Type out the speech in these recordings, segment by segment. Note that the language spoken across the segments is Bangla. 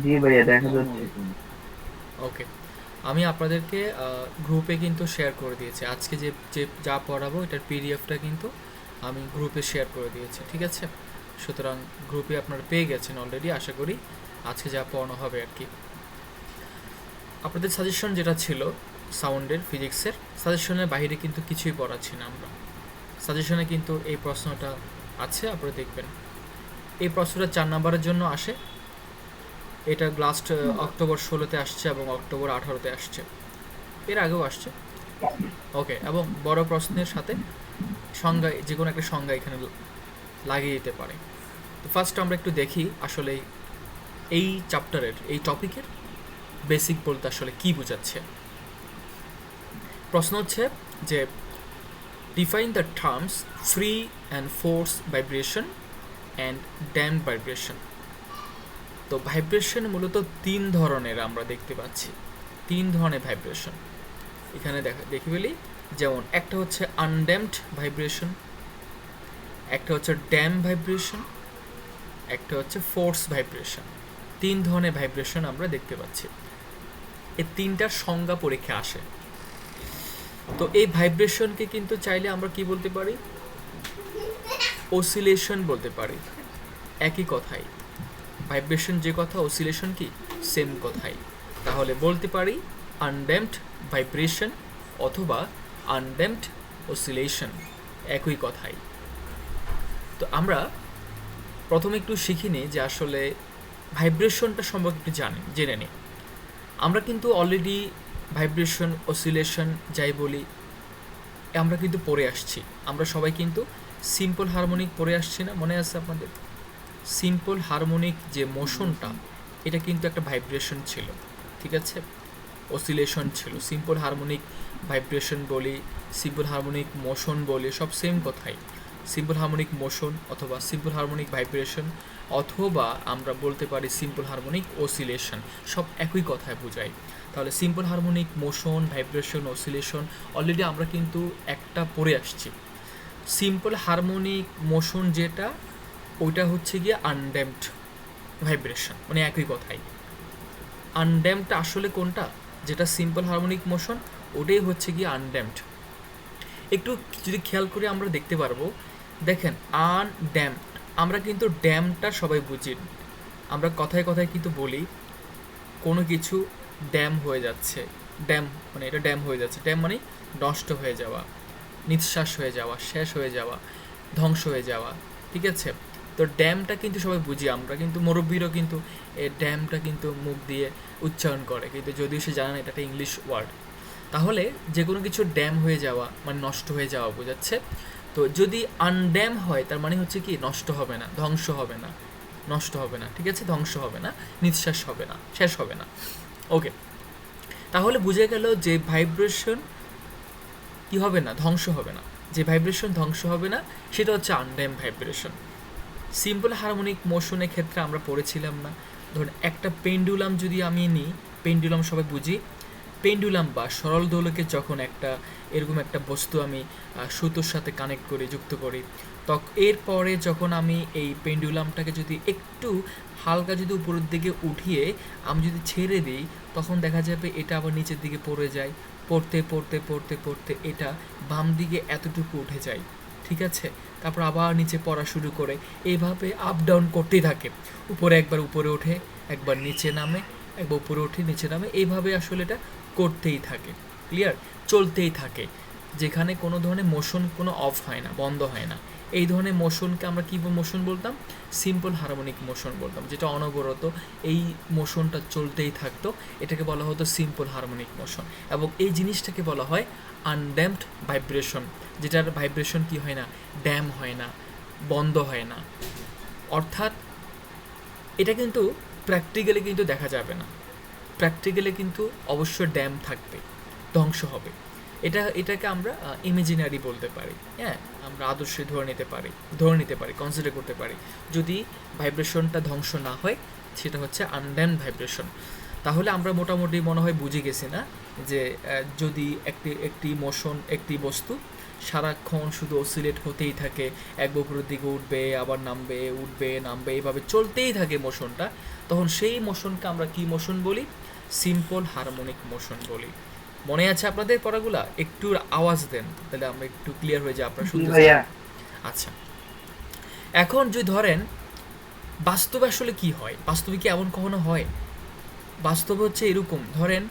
জি ভাইয়া, দেখা আসসালামু যাচ্ছে। আলাইকুম। ওকে, আমি আপনাদেরকে গ্রুপে কিন্তু শেয়ার করে দিয়েছি আজকে যে যে যা পড়াবো এটার পিডিএফটা কিন্তু আমি গ্রুপে শেয়ার করে দিয়েছি, ঠিক আছে? সুতরাং গ্রুপে আপনারা পেয়ে গেছেন অলরেডি, আশা করি আজকে যা পড়ানো হবে আর কি। আপনাদের সাজেশন যেটা ছিল সাউন্ডের ফিজিক্সের সাজেশনের বাইরে কিন্তু কিছুই পড়াচ্ছি না আমরা। সাজেশনে কিন্তু এই প্রশ্নটা আছে, আপনারা দেখবেন। এই প্রশ্নটা 4 নম্বরের জন্য আসে। এটা লাস্ট অক্টোবর 16-তে আসছে এবং অক্টোবর 18-তে আসছে, এর আগেও আসছে। ওকে, এবং বড় প্রশ্নের সাথে সংজ্ঞা, যে কোনো একটা সংজ্ঞা এখানে লাগিয়ে দিতে পারে। তো ফার্স্ট আমরা একটু দেখি আসলে এই চ্যাপ্টারের এই টপিকের বেসিক বলতে আসলে কি বোঝাচ্ছে। প্রশ্ন হচ্ছে যে define the terms free and force vibration and damp vibration. তো ভাইব্রেশন মূলত 3 ধরনের আমরা দেখতে পাচ্ছি, 3 ধরনের ভাইব্রেশন এখানে দেখি ফেলি। যেমন একটা হচ্ছে আনড্যাম্পড ভাইব্রেশন, একটা হচ্ছে ড্যাম্প ভাইব্রেশন, একটা হচ্ছে ফোর্স ভাইব্রেশন। 3 ধরনের ভাইব্রেশন আমরা দেখতে পাচ্ছি। এই তিনটার সংজ্ঞা পরীক্ষা আসে। তো এই ভাইব্রেশনকে কিন্তু চাইলে আমরা কি বলতে পারি, অসিলেশন বলতে পারি। একই কথাই, ভাইব্রেশন যে কথা, অসিলেশন কি সেম কথাই। তাহলে বলতে পারি আনড্যাম্পড ভাইব্রেশন অথবা আনড্যাম্পড অসিলেশন, একই কথাই। তো আমরা প্রথমে একটু শিখি নিই যে আসলে ভাইব্রেশনটা সম্পর্কে একটু জেনে নিই। আমরা কিন্তু অলরেডি ভাইব্রেশন, অসিলেশন যাই বলি আমরা কিন্তু পড়ে আসছি। আমরা সবাই কিন্তু সিম্পল হারমোনিক পড়ে আসছি না, মনে আছে আপনাদের? সিম্পল হারমোনিক যে মোশনটা, এটা কিন্তু একটা ভাইব্রেশন ছিল, ঠিক আছে? অসিলেশন ছিল। সিম্পল হারমোনিক ভাইব্রেশন বলি, সিম্পল হারমোনিক মোশন বলি, সব সেম কথাই। সিম্পল হারমোনিক মোশন অথবা সিম্পল হারমোনিক ভাইব্রেশন, অথবা আমরা বলতে পারি সিম্পল হারমোনিক অসিলেশন, সব একই কথায় বোঝায়। তাহলে simple harmonic motion, vibration, oscillation already আমরা কিন্তু একটা পড়ে আসছি। সিম্পল হারমোনিক মোশন যেটা, ওইটা হচ্ছে গিয়ে আনড্যাম্পড ভাইব্রেশন, মানে একই কথাই। আনড্যাম্পড আসলে কোনটা, যেটা সিম্পল হারমোনিক মোশন, ওটাই হচ্ছে গিয়ে আনড্যাম্পড। একটু যদি খেয়াল করে আমরা দেখতে পারবো, দেখেন আনড্যাম্পড, আমরা কিন্তু ড্যামটা সবাই বুঝি। আমরা কথায় কথায় কিন্তু বলি কোনো কিছু ড্যাম হয়ে যাচ্ছে। ড্যাম মানে এটা ড্যাম হয়ে যাচ্ছে, ড্যাম মানে নষ্ট হয়ে যাওয়া, নিঃশ্বাস হয়ে যাওয়া, শেষ হয়ে যাওয়া, ধ্বংস হয়ে যাওয়া, ঠিক আছে? তো ড্যামটা কিন্তু সবাই বুঝি আমরা, কিন্তু মুরব্বীরও কিন্তু এই ড্যামটা কিন্তু মুখ দিয়ে উচ্চারণ করে, কিন্তু যদিও সে জানে না এটা একটা ইংলিশ ওয়ার্ড। তাহলে যে কোনো কিছু ড্যাম হয়ে যাওয়া মানে নষ্ট হয়ে যাওয়া বোঝাচ্ছে। তো যদি আনড্যাম হয় তার মানে হচ্ছে কি নষ্ট হবে না, ধ্বংস হবে না, নষ্ট হবে না, ঠিক আছে? ধ্বংস হবে না, নিঃশ্বাস হবে না, শেষ হবে না। ওকে, তাহলে বুঝে গেল যে ভাইব্রেশন কি হবে না, ধ্বংস হবে না। যে ভাইব্রেশন ধ্বংস হবে না সেটা হচ্ছে আনড্যাম ভাইব্রেশন। সিম্পল হারমোনিক মোশনের ক্ষেত্রে আমরা পড়েছিলাম না, ধরুন একটা পেন্ডুলাম যদি আমি নিই, পেন্ডুলাম সবাই বুঝি। পেন্ডুলাম বা সরল দোলকে যখন একটা এরকম একটা বস্তু আমি সুতোর সাথে কানেক্ট করি, যুক্ত করি, এরপরে যখন আমি এই পেন্ডুলামটাকে যদি একটু হালকা যদি উপরের দিকে উঠিয়ে আমি যদি ছেড়ে দিই, তখন দেখা যাবে এটা আবার নিচের দিকে পড়ে যায়। পড়তে পড়তে পড়তে পড়তে এটা বাম দিকে এতটুকু উঠে যায়, ঠিক আছে? তারপর আবার নিচে পড়া শুরু করে, এইভাবে আপ ডাউন করতেই থাকে। উপরে একবার উপরে ওঠে, একবার নিচে নামে, একবার উপরে ওঠে নিচে নামে, এইভাবে আসলে এটা করতেই থাকে। ক্লিয়ার? চলতেই থাকে, যেখানে কোনো ধরনের মোশন কোনো অফ হয় না, বন্ধ হয় না। এই ধরনের মোশনকে আমরা কী মোশন বলতাম? সিম্পল হারমোনিক মোশন বলতাম, যেটা অনবরত এই মোশনটা চলতেই থাকতো। এটাকে বলা হতো সিম্পল হারমোনিক মোশন। এবং এই জিনিসটাকে বলা হয় আনড্যাম্পড ভাইব্রেশন, যেটার ভাইব্রেশন কি হয় না, ড্যাম হয় না, বন্ধ হয় না। অর্থাৎ এটা কিন্তু প্র্যাকটিক্যালি কিন্তু দেখা যাবে না, প্র্যাকটিক্যালি কিন্তু অবশ্যই ড্যাম থাকবে, ধ্বংস হবে। এটাকে আমরা ইমেজিনারি বলতে পারি, হ্যাঁ? আমরা আদর্শে ধরে নিতে পারি, কনসিডার করতে পারি। যদি ভাইব্রেশনটা ধ্বংস না হয় সেটা হচ্ছে আনড্যাম্পড ভাইব্রেশন। তাহলে আমরা মোটামুটি মনে হয় বুঝে গেছি না, যে যদি একটি একটি মোশন, একটি বস্তু সারাক্ষণ শুধু অসিলেট হতেই থাকে, এক উপরের দিকে উঠবে আবার নামবে, উঠবে নামবে, এইভাবে চলতেই থাকে মোশনটা, তখন সেই মোশনকে আমরা কি মোশন বলি? সিম্পল হারমোনিক মোশন বলি। মনে আছে আপনাদের পড়াগুলা? একটু আওয়াজ দেন তাহলে আমরা একটু ক্লিয়ার হয়ে যায়, আপনারা শুনতে। আচ্ছা, এখন যদি ধরেন বাস্তবে আসলে কি হয়, বাস্তবে কি এমন কখনো হয়? বাস্তবে হচ্ছে এরকম, ধরেন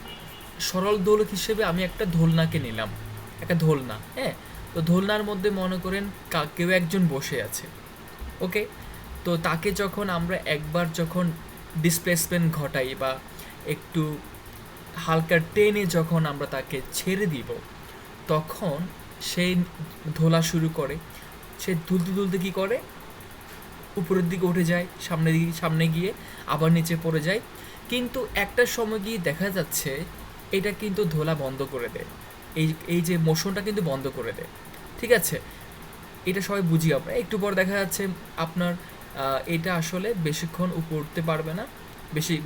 সরল দোলক হিসেবে আমি একটা দোলনাকে নিলাম, একটা দোলনা, হ্যাঁ, তো দোলনার মধ্যে মনে করেন কেউ একজন বসে আছে, ওকে, তো তাকে যখন আমরা একবার যখন ডিসপ্লেসমেন্ট ঘটাই বা একটু হালকা টেনে যখন আমরা তাকে ছেড়ে দিব, তখন সেই দোলা শুরু করে, সে দুলতে দুলতে কী করে, উপরের দিকে উঠে যায়, সামনে গিয়ে আবার নিচে পড়ে যায়, কিন্তু একটা সময় গিয়ে দেখা যাচ্ছে এটা কিন্তু ধোলা বন্ধ করে দেয়, এই যে মোশনটা কিন্তু বন্ধ করে দেয়, ঠিক আছে? এটা সবাই বুঝি আমরা, একটু পর দেখা যাচ্ছে আপনার এটা আসলে বেশিক্ষণ উপরে উঠতে পারবে না,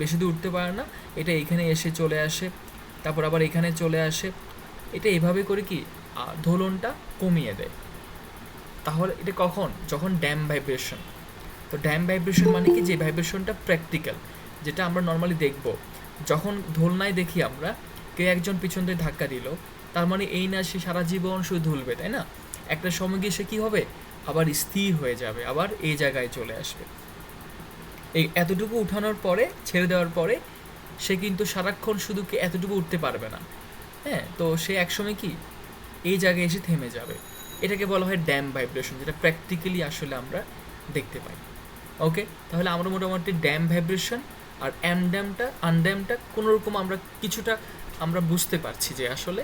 বেশি দূর উঠতে পারে না, এটা এখানে এসে চলে আসে, তারপর আবার এখানে চলে আসে, এটা এভাবে করে কি দোলনটা কমিয়ে দেয়। তাহলে এটা কখন? যখন ড্যাম ভাইব্রেশন। তো ড্যাম ভাইব্রেশন মানে কি? যে ভাইব্রেশনটা প্র্যাকটিক্যাল, যেটা আমরা নর্মালি দেখব, যখন দোলনায় দেখি আমরা কেউ একজন পিছন থেকে ধাক্কা দিল, তার মানে এই না সে সারা জীবন শুধু ধুলবে, তাই না? একটা সময় গিয়ে সে কী হবে, আবার স্থির হয়ে যাবে, আবার এই জায়গায় চলে আসবে। এই এতটুকু উঠানোর পরে, ছেড়ে দেওয়ার পরে সে কিন্তু সারাক্ষণ শুধু এতটুকু উঠতে পারবে না, হ্যাঁ, তো সে একসময় কি এই জায়গায় এসে থেমে যাবে। এটাকে বলা হয় ড্যাম ভাইব্রেশন, যেটা প্র্যাকটিক্যালি আসলে আমরা দেখতে পাই। ওকে, তাহলে আমরা মোটামুটি ড্যাম ভাইব্রেশন আর আনড্যামটা কোনোরকম আমরা কিছুটা আমরা বুঝতে পারছি, যে আসলে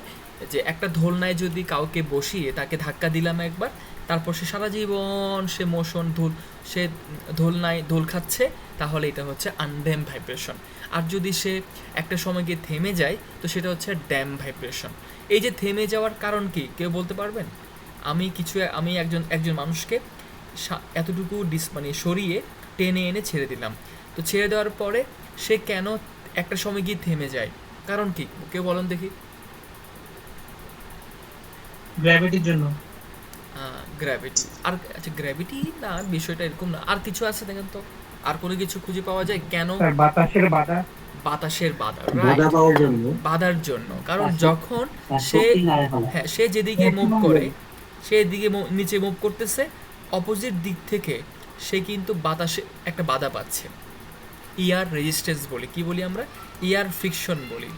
যে একটা দোলনায় যদি কাউকে বসিয়ে তাকে ধাক্কা দিলাম একবার, তারপর সে সারা জীবন সে মোশন সে দোলনায় দোল খাচ্ছে, তাহলে এটা হচ্ছে আনড্যাম ভাইব্রেশন। আর যদি সে একটা সময় গিয়ে থেমে যায়, তো সেটা হচ্ছে ড্যাম ভাইব্রেশন। এই যে থেমে যাওয়ার কারণ কি কেউ বলতে পারবেন? আমি একজন মানুষকে এতটুকু মানে সরিয়ে টেনে এনে ছেড়ে দিলাম, তো ছেড়ে দেওয়ার পরে সে কেন একটা সময় গিয়ে থেমে যায়? কারণ কি কেউ বলেন দেখি? গ্র্যাভিটির জন্য। গ্র্যাভিটি। আর আচ্ছা, গ্র্যাভিটি না, বিষয়টা এরকম না, আর কিছু আছে দেখেন তো, আর কোনো কিছু খুঁজে পাওয়া যায় কেন? বাতাসের বাধা। বাতাসের বাধা, রাইট, বাধার জন্য। কারণ যখন সে, হ্যাঁ, সে যেদিকে মুভ করে, সে দিকে নিচে মুভ করতেছে, অপোজিট দিক থেকে সে কিন্তু বাতাসে একটা বাধা পাচ্ছে। ইয়ার রেজিস্ট্যান্স বলি, কি বলি আমরা? ইয়ার ফ্রিকশন বলি।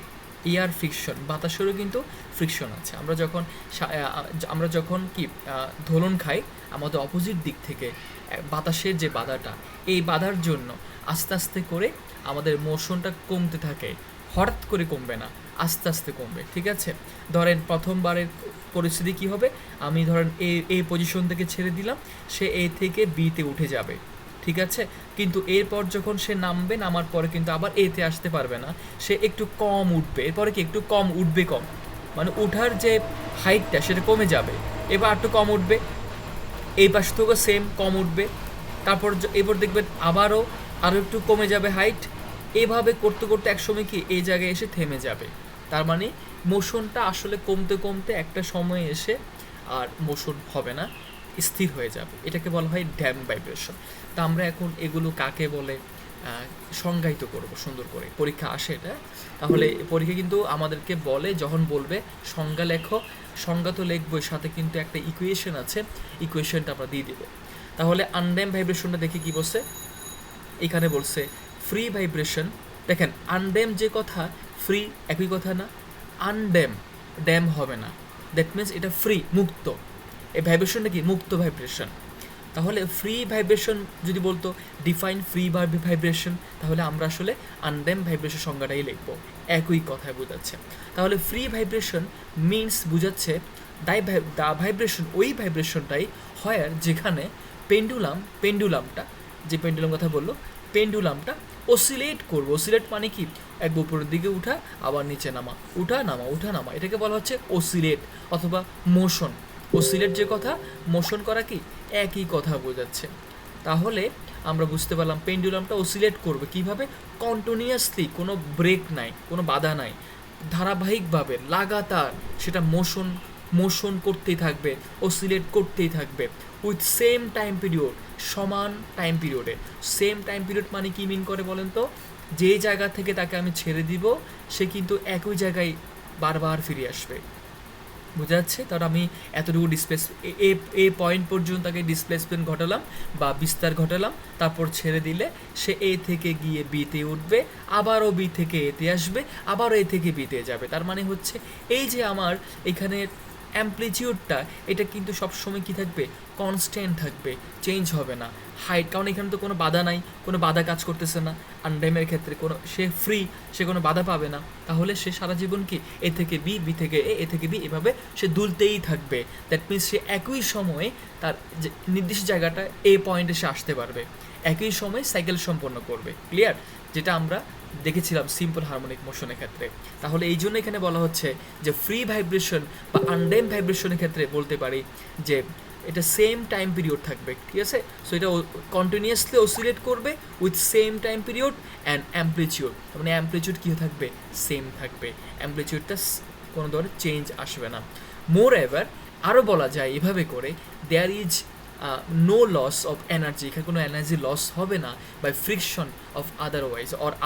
ইয়ার ফ্রিকশন, বাতাসেরও কিন্তু ফ্রিকশন আছে। আমরা যখন কি দোলন খাই, আমাদের অপোজিট দিক থেকে বাতাসের যে বাধাটা, এই বাধার জন্য আস্তে আস্তে করে আমাদের মোশনটা কমতে থাকে। হঠাৎ করে কমবে না, আস্তে আস্তে কমবে, ঠিক আছে? ধরেন প্রথমবারের পরিস্থিতি কী হবে, আমি ধরেন এই পজিশন থেকে ছেড়ে দিলাম, সে এ থেকে বিতে উঠে যাবে, ঠিক আছে? কিন্তু এরপর যখন সে নামবে, নামার পরে কিন্তু আবার এতে আসতে পারবে না, সে একটু কম উঠবে, এরপরে কি একটু কম উঠবে, মানে উঠার যে হাইটটা সেটা কমে যাবে, এবার একটু কম উঠবে, এই পাশ থেকেও সেম কম উঠবে, তারপর এবার দেখবেন আরও একটু কমে যাবে হাইট, এভাবে করতে করতে একসময় কি এই জায়গায় এসে থেমে যাবে। তার মানে মোশনটা আসলে কমতে কমতে একটা সময় এসে আর মোশন হবে না, স্থির হয়ে যাবে। এটাকে বলা হয় ড্যাম ভাইব্রেশন। তা আমরা এখন এগুলো কাকে বলে সংজ্ঞায়িত করব সুন্দর করে, পরীক্ষা আসে এটা। তাহলে পরীক্ষা কিন্তু আমাদেরকে বলে, যখন বলবে সংজ্ঞা লেখো, সংজ্ঞা তো লিখবো, সাথে কিন্তু একটা ইকুয়েশন আছে, ইকুয়েশনটা আমরা দিয়ে দেবো। তাহলে আনড্যাম ভাইব্রেশনটা দেখে কি বলছে, এখানে বলছে ফ্রি ভাইব্রেশন। দেখেন আনড্যাম যে কথা, ফ্রি একই কথা না? আনড্যাম, ড্যাম হবে না, দ্যাট মিনস এটা ফ্রি, মুক্ত। এই ভাইব্রেশনটা কি? মুক্ত ভাইব্রেশন। তাহলে ফ্রি ভাইব্রেশন যদি বলতো ডিফাইন ফ্রি ভাইব্রেশন, তাহলে আমরা আসলে আনড্যাম ভাইব্রেশন সংজ্ঞাটাই লিখব, একই কথায় বোঝাচ্ছে। তাহলে ফ্রি ভাইব্রেশন মিনস বুঝাচ্ছে দা ভাইব্রেশন, ওই ভাইব্রেশনটাই হয় যেখানে পেন্ডুলামটা, যে পেন্ডুলাম কথা বললো, পেন্ডুলামটা অসিলেট করবে। অসিলেট মানে কি? এক উপরের দিকে উঠা আবার নিচে নামা, উঠা নামা, এটাকে বলা হচ্ছে অসিলেট অথবা মোশন। অসিলেট যে কথা, মোশন করা কি একই কথা বোঝাচ্ছে। তাহলে আমরা বুঝতে পারলাম পেন্ডুলামটা অসিলেট করবে কিভাবে? কন্টিনিউয়াসলি, কোনো ব্রেক নাই, কোনো বাধা নাই, ধারাবাহিকভাবে লাগাতার সেটা মোশন করতেই থাকবে, অসিলেট করতেই থাকবে উইথ সেম টাইম পিরিয়ড, সমান টাইম পিরিয়ডে। সেম টাইম পিরিয়ড মানে কি মিন করে বলেন তো? যেই জায়গা থেকে তাকে আমি ছেড়ে দিব সে কিন্তু একই জায়গায় বারবার ফিরে আসবে। বোঝা যাচ্ছে? তাহলে আমি এতটুকু এ পয়েন্ট পর্যন্ত তাকে ডিসপ্লেসমেন্ট ঘটালাম বা বিস্তার ঘটালাম, তারপর ছেড়ে দিলে সে এ থেকে গিয়ে বিতে উঠবে, আবারও বি থেকে এতে আসবে, আবারও এ থেকে বিতে যাবে। তার মানে হচ্ছে এই যে আমার এখানে অ্যাম্প্লিটিউডটা, এটা কিন্তু সবসময় কী থাকবে? কনস্ট্যান্ট থাকবে, চেঞ্জ হবে না। হাইট, কারণ এখানে তো কোনো বাধা নাই, কোনো বাধা কাজ করতেছে না। আনড্যামের ক্ষেত্রে কোনো, সে ফ্রি, সে কোনো বাধা পাবে না। তাহলে সে সারা জীবন কি এ থেকে বি, বি থেকে এ থেকে বি, এভাবে সে দুলতেই থাকবে। দ্যাট মিনস সে একই সময়ে তার যে নির্দিষ্ট জায়গাটা এ পয়েন্টে সে আসতে পারবে, একই সময় সাইকেল সম্পন্ন করবে। ক্লিয়ার? যেটা আমরা দেখেছিলাম সিম্পল হারমোনিক মোশনের ক্ষেত্রে। তাহলে এই জন্য এখানে বলা হচ্ছে যে ফ্রি ভাইব্রেশন বা আনড্যাম্প ভাইব্রেশনের ক্ষেত্রে বলতে পারি যে এটা সেম টাইম পিরিয়ড থাকবে, ঠিক আছে? সো এটা কন্টিনিউয়াসলি অসিলেট করবে with same time period and amplitude. মানে অ্যাম্প্লিটিউড কী থাকবে? সেম থাকবে, অ্যাম্প্লিটিউডটা কোনো ধরনের চেঞ্জ আসবে না। মোর এভার আরও বলা যায় এভাবে করে, there is no loss of energy, এখানে কোনো এনার্জি লস হবে না বাই ফ্রিকশন অফ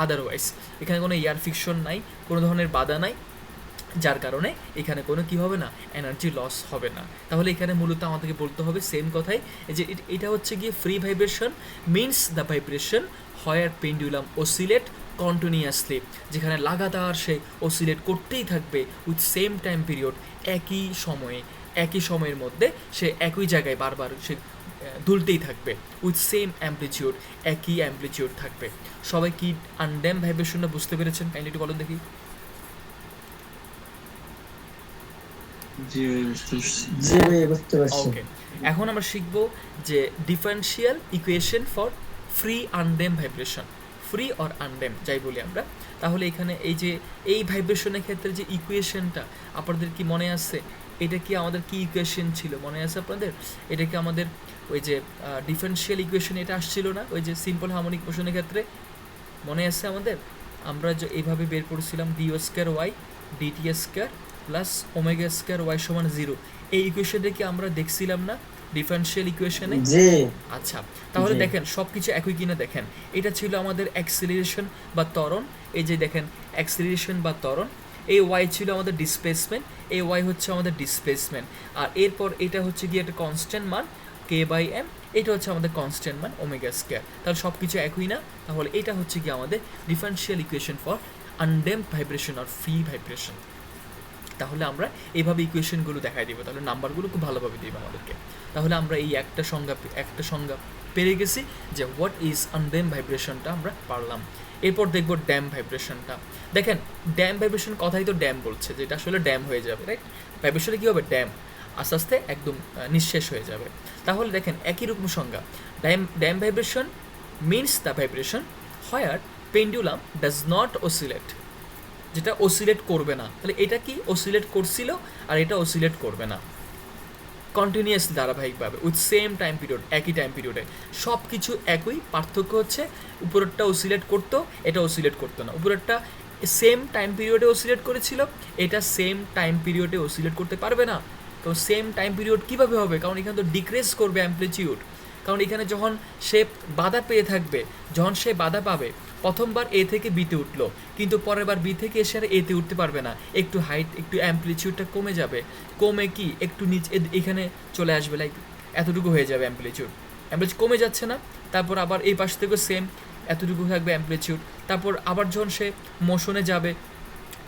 আদারওয়াইজ। এখানে কোনো এয়ার ফ্রিকশন নাই, কোনো ধরনের বাধা নাই, যার কারণে এখানে কোনো কী হবে না? এনার্জি লস হবে না। তাহলে এখানে মূলত আমাদেরকে বলতে হবে সেম কথাই, যে এটা হচ্ছে গিয়ে free vibration means the vibration where pendulum oscillate continuously, যেখানে লাগাতার সে অসিলেট করতেই থাকবে উইথ সেম টাইম পিরিয়ড, একই সময়ের মধ্যে সে একই জায়গায় বারবার সে দুলতেই থাকবে উইথ সেম অ্যাম্প্লিটিউড, একই অ্যাম্প্লিটিউড থাকবে। সবাই কি আনড্যাম্প ভাইব্রেশনটা বুঝতে পেরেছেন? কাইন্ডলি একটু বলেন দেখি। ওকে, এখন আমরা শিখব যে differential equation for free undamped vibration, free or undamped যাই বলি আমরা। তাহলে এখানে এই যে এই ভাইব্রেশনের ক্ষেত্রে যে ইকুয়েশনটা আপনাদের কি মনে আছে? এটা কি আমাদের কি ইকুয়েশন ছিল মনে আছে আপনাদের? এটা কি আমাদের ওই যে ডিফারেনশিয়াল ইকুয়েশন এটা আসছিল না ওই যে সিম্পল হারমোনিক মোশনের ক্ষেত্রে? মনে আছে আমাদের? আমরা যে এইভাবে বের করেছিলাম d square y DT square plus omega square y সমান 0। এই ইকুয়েশনটা কি আমরা দেখছিলাম না ডিফারেনশিয়াল ইকুয়েশনে? আচ্ছা, তাহলে দেখেন সব কিছু একই কিনা দেখেন। এটা ছিল আমাদের অ্যাক্সিলারেশন বা ত্বরণ, এই যে দেখেন অ্যাক্সিলারেশন বা ত্বরণ। এই ওয়াই ছিল আমাদের ডিসপ্লেসমেন্ট, এই ওয়াই হচ্ছে আমাদের ডিসপ্লেসমেন্ট। আর এরপর এটা হচ্ছে গিয়ে একটা কনস্ট্যান্ট মান কে বাই এম, এটা হচ্ছে আমাদের কনস্ট্যান্ট মান ওমেগা স্কোয়ার। তাহলে সব কিছু একই না? তাহলে এটা হচ্ছে কি আমাদের differential equation for undamped vibration আর ফ্রি ভাইব্রেশন। তাহলে আমরা এইভাবে ইকুয়েশনগুলো দেখাই দিব, তাহলে নাম্বারগুলো খুব ভালোভাবে দিব আমাদেরকে। তাহলে আমরা এই একটা সংজ্ঞা পেরে গেছি যে হোয়াট ইজ আনড্যাম্প ভাইব্রেশনটা আমরা পারলাম। এরপর দেখব ড্যাম ভাইব্রেশনটা। দেখেন ড্যাম ভাইব্রেশন কথাই তো ড্যাম বলছে, যে এটা আসলে ড্যাম হয়ে যাবে, রাইট? ভাইব্রেশনে কী হবে? ড্যাম, আস্তে আস্তে একদম নিঃশেষ হয়ে যাবে। তাহলে দেখেন একই রকম সংজ্ঞা, damp vibration means the vibration where pendulum does not oscillate, যেটা অসিলেট করবে না। তাহলে এটা কি? অসিলেট করছিল আর এটা অসিলেট করবে না, কন্টিনিউয়াসলি ধারাবাহিকভাবে উইথ সেম টাইম পিরিয়ড, একই টাইম পিরিয়ডে সব কিছু একই। পার্থক্য হচ্ছে উপরেরটা অসিলেট করতো, এটা অসিলেট করতো না। উপরেরটা সেম টাইম পিরিয়ডে অসিলেট করেছিল, এটা সেম টাইম পিরিয়ডে অসিলেট করতে পারবে না। তো সেম টাইম পিরিয়ড কীভাবে হবে? কারণ এখানে তো ডিক্রিজ করবে অ্যাম্প্লিটিউড। কারণ এখানে যখন সে বাধা পেয়ে থাকবে, যখন সে বাধা পাবে, প্রথমবার এ থেকে বিতে উঠলো, কিন্তু পরের বার বি থেকে এসে আর এতে উঠতে পারবে না, একটু হাইট, একটু অ্যাম্প্লিটিউডটা কমে যাবে, কমে কি একটু নিচে এখানে চলে আসবে, লাইক এতটুকু হয়ে যাবে অ্যাম্প্লিটিউড কমে যাচ্ছে না। তারপর আবার এই পাশ থেকেও সেম এতটুকু থাকবে অ্যাম্প্লিটিউড। তারপর আবার যখন সে মোশনে যাবে,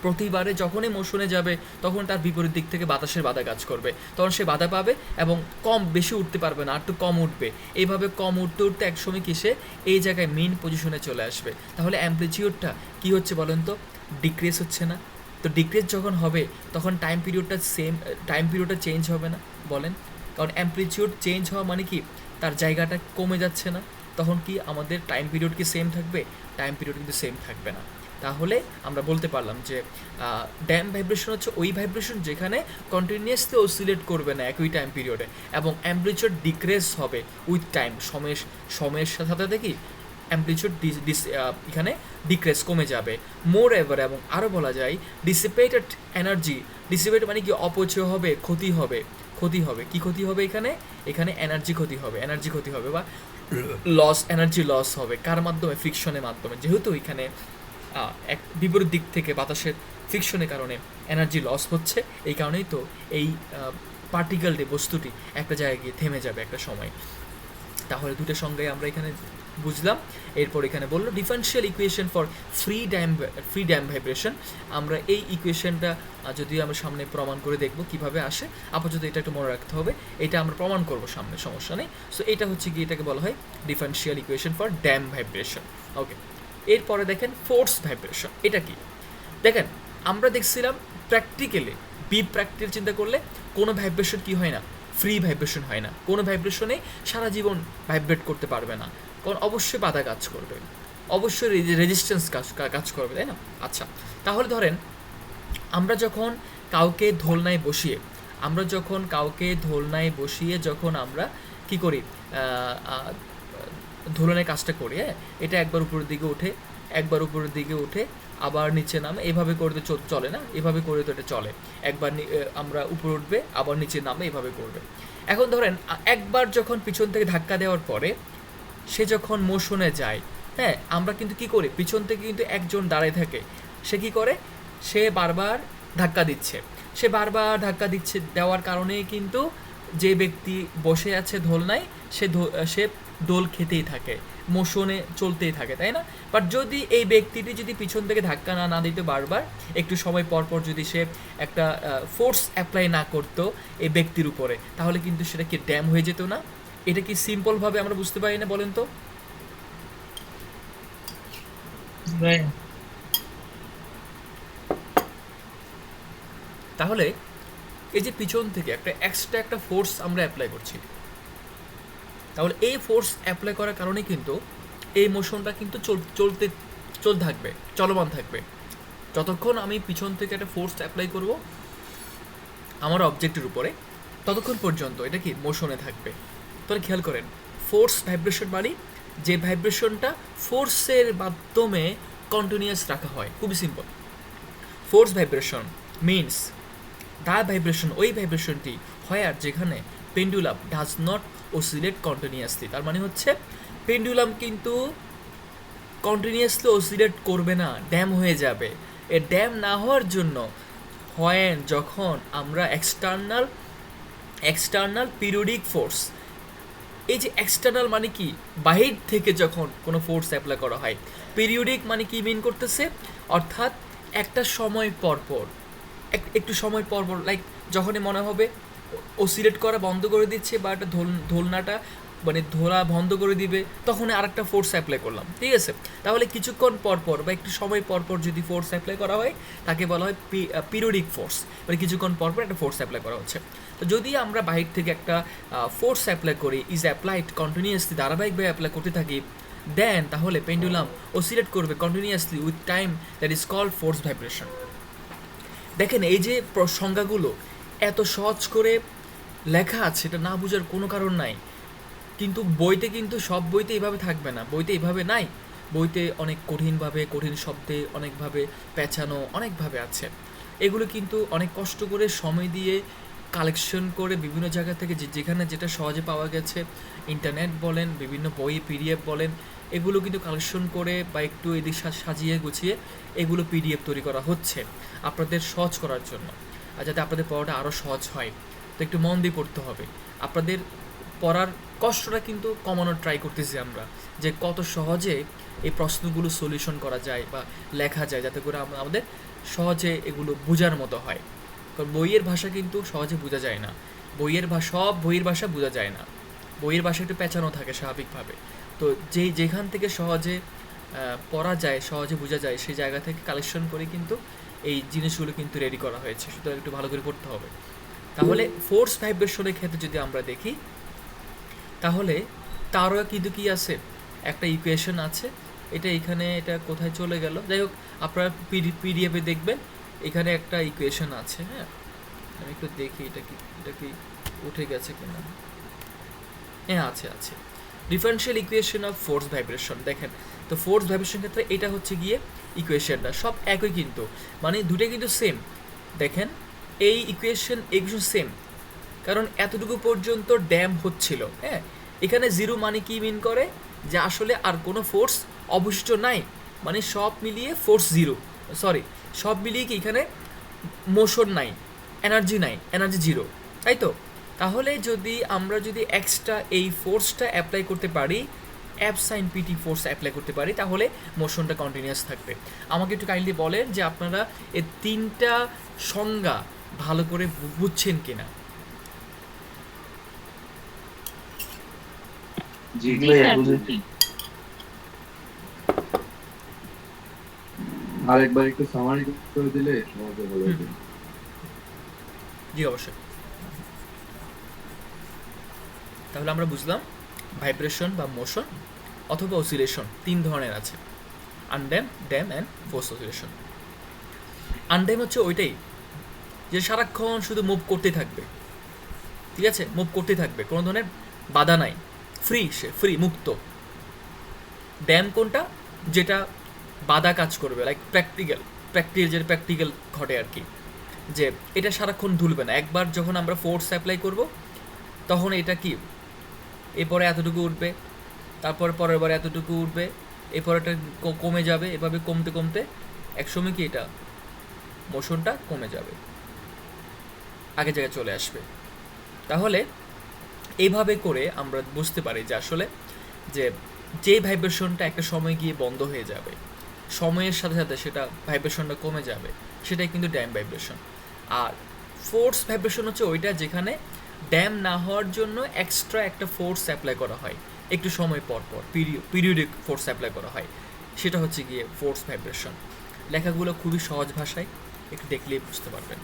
প্রতিবারে যখনই মোশনে যাবে তখন তার বিপরীত দিক থেকে বাতাসের বাধা কাজ করবে, তখন সে বাধা পাবে এবং বেশি উঠতে পারবে না, আর একটু কম উঠবে। এইভাবে কম উঠতে উঠতে একসময় কি সে এই জায়গায় মেইন পজিশনে চলে আসবে। তাহলে অ্যাম্প্লিটিউডটা কী হচ্ছে বলেন তো? ডিক্রিজ হচ্ছে না? তো ডিক্রিজ যখন হবে তখন টাইম পিরিয়ডটা চেঞ্জ হবে না বলেন? কারণ অ্যাম্প্লিটিউড চেঞ্জ হওয়া মানে কি তার জায়গাটা কমে যাচ্ছে না, তখন কি আমাদের টাইম পিরিয়ড কি সেম থাকবে? টাইম পিরিয়ড কিন্তু সেম থাকবে না। তাহলে আমরা বলতে পারলাম যে ড্যাম ভাইব্রেশন হচ্ছে ওই ভাইব্রেশন যেখানে কন্টিনিউয়াসলি অসিলেট করবে না একই টাইম পিরিয়ডে, এবং অ্যাম্প্লিটিউড ডিক্রিজ হবে উইথ টাইম, সময়ের সাথে সাথে কি অ্যামপ্লিটিউড এখানে ডিক্রেস কমে যাবে। মোর এভার, এবং আরও বলা যায় ডিসিপেটেড এনার্জি, ডিসিপেট মানে কি অপচয় হবে, ক্ষতি হবে, ক্ষতি হবে, কি ক্ষতি হবে এখানে, এখানে এনার্জি ক্ষতি হবে, এনার্জি ক্ষতি হবে বা লস, এনার্জি লস হবে, কার মাধ্যমে, ফ্রিকশনের মাধ্যমে। যেহেতু এখানে এক বিপরীত দিক থেকে বাতাসের ফ্রিকশনের কারণে এনার্জি লস হচ্ছে, এই কারণেই তো এই পার্টিকেলটি, বস্তুটি একটা জায়গায় গিয়ে থেমে যাবে একটা সময়। তাহলে দুটো সঙ্গে আমরা এখানে বুঝলাম। এরপর এখানে বললো differential equation for free damp vibration. আমরা এই ইকুয়েশনটা যদি আমরা সামনে প্রমাণ করে দেখব কিভাবে আসে, আপাতত এটা একটু মনে রাখতে হবে, এটা আমরা প্রমাণ করব সামনে, সমস্যা নেই। সো এটা হচ্ছে কি, এটাকে বলা হয় differential equation for damp vibration. Okay, এরপরে দেখেন ফোর্স ভাইব্রেশন। এটা কি দেখেন, আমরা দেখছিলাম প্র্যাকটিক্যালি, প্র্যাকটিক্যাল চিন্তা করলে কোনো ভাইব্রেশন কি হয় না, ফ্রি ভাইব্রেশন হয় না। কোনো ভাইব্রেশনে সারা জীবন ভাইব্রেট করতে পারবে না, কারণ অবশ্যই বাধা কাজ করবে, অবশ্যই রেজিস্ট্যান্স কাজ করবে, তাই না? আচ্ছা, তাহলে ধরেন আমরা যখন কাউকে দোলনায় বসিয়ে যখন আমরা কি করি, দোলনের কাজটা করি, হ্যাঁ, এটা একবার উপরের দিকে উঠে আবার নিচে নামে, এভাবে করে তো চলে না, এভাবে করে তো এটা চলে। একবার আমরা উপরে উঠবে, আবার নিচে নামে, এভাবে করবে। এখন ধরেন একবার যখন পিছন থেকে ধাক্কা দেওয়ার পরে সে যখন মোশনে যায়, হ্যাঁ, আমরা কিন্তু কি করি, পিছন থেকে কিন্তু একজন দাঁড়ায় থাকে, সে কি করে, সে বারবার ধাক্কা দিচ্ছে, দেওয়ার কারণেই কিন্তু যে ব্যক্তি বসে আছে দোলনায়, সে দোল খেতেই থাকে, মোশনে চলতেই থাকে, তাই না? বাট যদি এই ব্যক্তিটি যদি পিছন থেকে ধাক্কা না দিত বারবার, একটু সময় পর যদি সে একটা ফোর্স অ্যাপ্লাই না করতো এই ব্যক্তির উপরে, তাহলে কিন্তু সেটা কি ড্যাম হয়ে যেত না? এটা কি সিম্পলভাবে আমরা বুঝতে পারি না, বলেন তো? তাহলে এই যে পিছন থেকে একটা এক্সট্রা একটা ফোর্স আমরা অ্যাপ্লাই করছি, তাহলে এই ফোর্স অ্যাপ্লাই করার কারণে কিন্তু এই মোশনটা কিন্তু চলমান থাকবে। যতক্ষণ আমি পিছন থেকে একটা ফোর্স অ্যাপ্লাই করব আমার অবজেক্টের উপরে, ততক্ষণ পর্যন্ত এটা কি মোশনে থাকবে। তাহলে খেয়াল করেন, ফোর্স ভাইব্রেশন মানে যে ভাইব্রেশনটা ফোর্সের মাধ্যমে কন্টিনিউয়াস রাখা হয়, খুবই simple. Force vibration means the vibration, ওই ভাইব্রেশনটি হয় আর যেখানে pendulum does not oscillate continuously. তার মানে হচ্ছে পেন্ডুলাম কিন্তু কন্টিনিউয়াসলি অসিলেট করবে না, ড্যাম হয়ে যাবে। এ ড্যাম না হওয়ার জন্য হয় যখন আমরা এক্সটার্নাল পিরিয়ডিক ফোর্স, এই যে এক্সটার্নাল মানে কি, বাহির থেকে যখন কোনো ফোর্স অ্যাপ্লাই করা হয়, পিরিয়ডিক মানে কি মিন করতেছে, অর্থাৎ একটা সময় পরপর, একটু সময় পরপর, লাইক যখনই মনে হবে অসিলেট করা বন্ধ করে দিচ্ছে বা একটা দোলনাটা মানে ধরা বন্ধ করে দিবে, তখন আরেকটা ফোর্স অ্যাপ্লাই করলাম, ঠিক আছে? তাহলে কিছুক্ষণ পরপর বা একটু সময় পরপর যদি ফোর্স অ্যাপ্লাই করা হয়, তাকে বলা হয় পিরিয়ডিক ফোর্স, মানে কিছুক্ষণ পরপর একটা ফোর্স অ্যাপ্লাই করা হচ্ছে। তো যদি আমরা বাহির থেকে একটা ফোর্স অ্যাপ্লাই করি, ইজ অ্যাপ্লাইড কন্টিনিউয়াসলি, ধারাবাহিকভাবে অ্যাপ্লাই করতে থাকি, দেন তাহলে পেন্ডুলাম অসিলেট করবে continuously with time, that is called force vibration. দেখেন এই যে সংজ্ঞাগুলো এত সহজ করে লেখা আছে, এটা না বোঝার কোনো কারণ নাই। কিন্তু বইতে কিন্তু সব বইতে এইভাবে থাকবে না, বইতে এইভাবে নাই, বইতে অনেক কঠিনভাবে, কঠিন শব্দে অনেকভাবে পেঁচানো, অনেকভাবে আছে। এগুলো কিন্তু অনেক কষ্ট করে সময় দিয়ে কালেকশন করে বিভিন্ন জায়গা থেকে যেখানে যেটা সহজে পাওয়া গেছে, ইন্টারনেট বলেন, বিভিন্ন বই পিডিএফ বলেন, এগুলো কিন্তু কালেকশন করে বা একটু এদিক সাজিয়ে গুছিয়ে এগুলো পিডিএফ তৈরি করা হচ্ছে আপনাদের সহজ করার জন্য, আর যাতে আপনাদের পড়াটা আরও সহজ হয়। তো একটু মন দিয়ে পড়তে হবে। আপনাদের পড়ার কষ্টটা কিন্তু কমানোর ট্রাই করতেছি আমরা, যে কত সহজে এই প্রশ্নগুলো সলিউশন করা যায় বা লেখা যায়, যাতে করে আমাদের সহজে এগুলো বোঝার মতো হয়। কারণ বইয়ের ভাষা কিন্তু সহজে বোঝা যায় না, সব বইয়ের ভাষা বোঝা যায় না, বইয়ের ভাষা একটু পেঁচানো থাকে স্বাভাবিকভাবে। তো যেখান থেকে সহজে পড়া যায়, সহজে বোঝা যায়, সেই জায়গা থেকে কালেকশন করে কিন্তু এই জিনিসগুলো কিন্তু রেডি করা হয়েছে, সুতরাং একটু ভালো করে পড়তে হবে। তাহলে ফোর্স ভাইব্রেশনের ক্ষেত্রে যদি আমরা দেখি, তাহলে তারও কিন্তু কি আছে, একটা ইকুয়েশন আছে। এটা কোথায় চলে গেল, যাই হোক আপনারা পিডিএফে দেখবেন, এখানে একটা ইকুয়েশন আছে। হ্যাঁ, আমি একটু দেখি এটা কি উঠে গেছে কিনা। হ্যাঁ, আছে। Differential equation of force vibration. দেখেন তো ফোর্স ভাইব্রেশন ক্ষেত্রে এটা হচ্ছে গিয়ে ইকুয়েশনটা সব একই, কিন্তু মানে দুটোই কিন্তু সেম। দেখেন এই ইকুয়েশন সেম, কারণ এতটুকু পর্যন্ত ড্যাম হচ্ছিল। হ্যাঁ, এখানে জিরো মানে কি মিন করে, যে আসলে আর কোনো ফোর্স অবশিষ্ট নাই, মানে সব মিলিয়ে ফোর্স জিরো, সরি সব মিলিয়ে কি এখানে মোশন নাই, এনার্জি নাই, এনার্জি জিরো, তাই তো? তাহলে যদি আমরা যদি এক্সট্রা এই ফোর্সটা অ্যাপ্লাই করতে পারি, f sine p t force apply করতে পারি, তাহলে মোশনটা কন্টিনিউয়াস থাকবে। আমাকে একটু কাইন্ডলি বলেন যে আপনারা এই তিনটা সংজ্ঞা ভালো করে বুঝছেন কিনা। জি আরেকবার একটু সামারি করে দিলে সহজে হয়ে যাবে। জি অবশ্যই। তাহলে আমরা বুঝলাম ভাইব্রেশন বা মোশন অথবা অসিলেশন তিন ধরনের আছে, আনড্যাম, ড্যাম অ্যান্ড ফোর্স অসিলেশন। আনড্যাম হচ্ছে ওইটাই যে সারাক্ষণ শুধু মুভ করতে থাকবে, ঠিক আছে, মুভ করতে থাকবে, কোনো ধরনের বাধা নাই, ফ্রি, সে ফ্রি, মুক্ত। ড্যাম কোনটা, যেটা বাধা কাজ করবে, লাইক প্র্যাকটিক্যাল ঘটে আর কি, যে এটা সারাক্ষণ দুলবে না। একবার যখন আমরা ফোর্স অ্যাপ্লাই করব তখন এটা কি এরপরে এতটুকু উঠবে, তারপর পরের বার এতটুকু উঠবে, এরপর এটা কমে যাবে, এভাবে কমতে কমতে একসময় কি এটা মোশনটা কমে যাবে, আগে জায়গায় চলে আসবে। তাহলে এইভাবে করে আমরা বুঝতে পারি যে আসলে যে ভাইব্রেশনটা একটা সময় গিয়ে বন্ধ হয়ে যাবে, সময়ের সাথে সাথে সেটা ভাইব্রেশনটা কমে যাবে, সেটাই কিন্তু ড্যাম ভাইব্রেশন। আর ফোর্স ভাইব্রেশন হচ্ছে ওইটা যেখানে ড্যাম না হওয়ার জন্য এক্সট্রা একটা ফোর্স অ্যাপ্লাই করা হয়, একটু সময় পর পর পিরিয়ডিক ফোর্স অ্যাপ্লাই করা হয়, সেটা হচ্ছে গিয়ে ফোর্স ভাইব্রেশন। লেখাগুলো খুবই সহজ ভাষায়, একটু দেখলেই বুঝতে পারবেন।